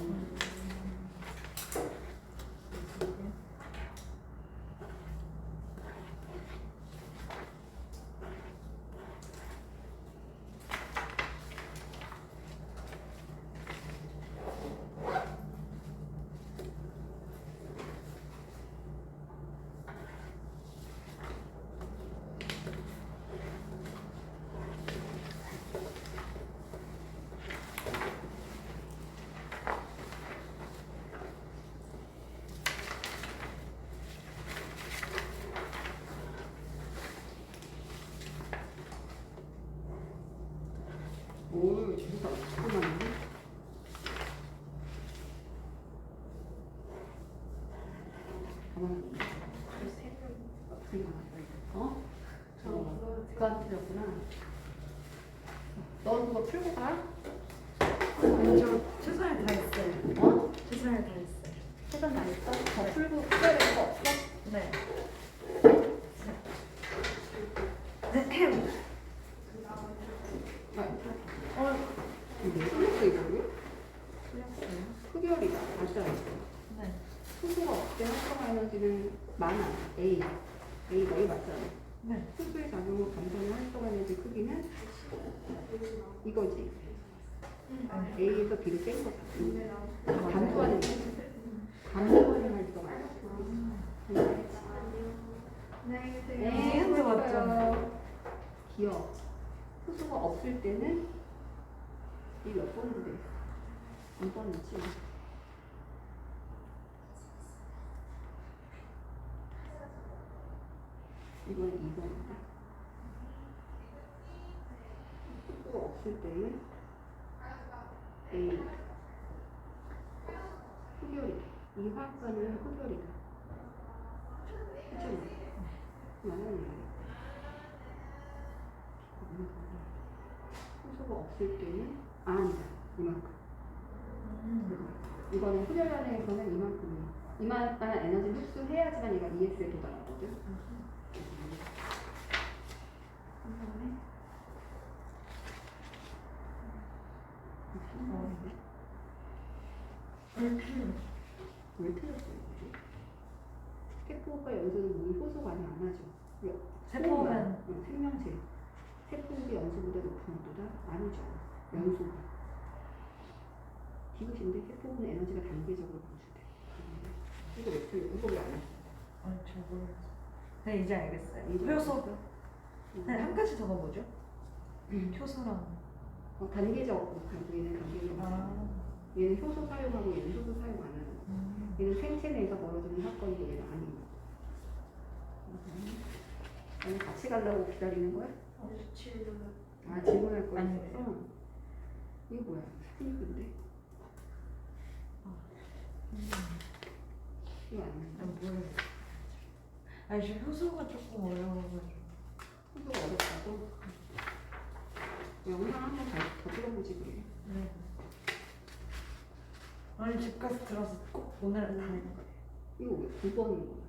오, 주소가 조그맣네. 가만히 어? 그거 틀렸구나. 넌 그거 풀고 가? 저 최선을 다했어요. 어? 최선을 다했어요. 최선 다했어? 더 풀고 풀어야 되는 거 없어? 네. 이게 틀렸어 이거를? 틀렸어요. 흡열이다. 맞아. 네. 수소가 없대 활성 에너지는 많아. A. A가 A 맞잖아. 네. 수소의 작용으로 감소하는 활성 에너지 크기는 이거지. A에서 B를 뺀 거다. 감소하는 감소하는 활성 에너지. 네, 현재 맞죠? 수고했어요. 기억. 수소가 없을 때는 이 몇 번인데? 몇 번이지? 이건 2번인데. 수소가 없을 때는 A. 흡열이다. 이 화학반은 흡열이다. 그렇잖아. 맞는 말이야. 수소가 없을 때는 아니다. 이만큼. 이거는 흡열반에서는 이만큼이야. 이만한 에너지를 흡수해야지만 얘가 ES에 도달하거든. 왜 틀렸어 이거? 세포가 여기서는 물 호소가 아니 안 하죠. 세포는 생명체. 연소보다 높은 온도다? 아니죠. 연소가. 디귿인데 세포분 에너지가 단계적으로 방출돼. 이거 왜 틀려? 이거 왜 안 해? 아니 잘 모르겠어. 네 이제 알겠어요. 이제 효소. 알겠어? 네, 한 가지 더가 뭐죠? 효소랑. 단계적으로 가고 얘는 단계적으로. 아. 얘는 효소 사용하고 얘는 효소 사용 안 하는 거. 얘는 생체 내에서 벌어지는 사건이고 얘는 아닌 거. 아니 같이 가려고 기다리는 거야? 아 질문할 거 아니에요. 있었어? 이거 뭐야? 스니커인데? 이거 아니야? 모르겠어. 아니 지금 효소가 조금 어려워가지고. 효소가 어렵다고? 영상 한번 더 들어보지 그래. 네. 오늘 집 가서 들어서 꼭 오늘 다 해요. 이거 왜 9번인 거야?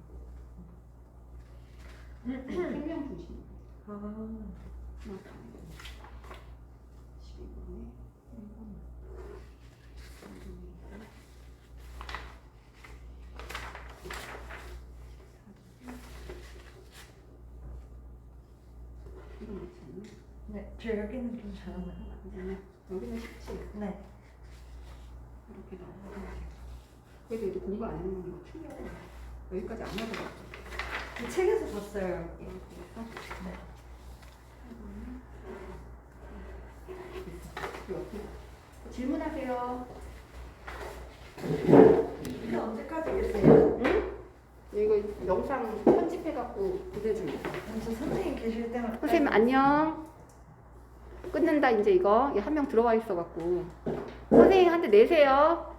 생명 중심. 아. 맞다. 12번에 1번. 이거 맞지 않나? 네, 저 여기는 좀 잘하나요? 아니야. 여기는 쉽지. 네. 이렇게 나오고. 그래도 얘도 공부 안 해놓은 거 틀려. 여기까지 안 하더라고. 그 책에서 봤어요. 여기. 그래서 네. 질문하세요. 근데 언제까지 계세요? 응? 이거 영상 편집해갖고 보내줄게. 저 선생님 계실 때만. 선생님 안녕. 끊는다 이제 이거. 한 명 들어와 있어갖고. 선생님한테 내세요.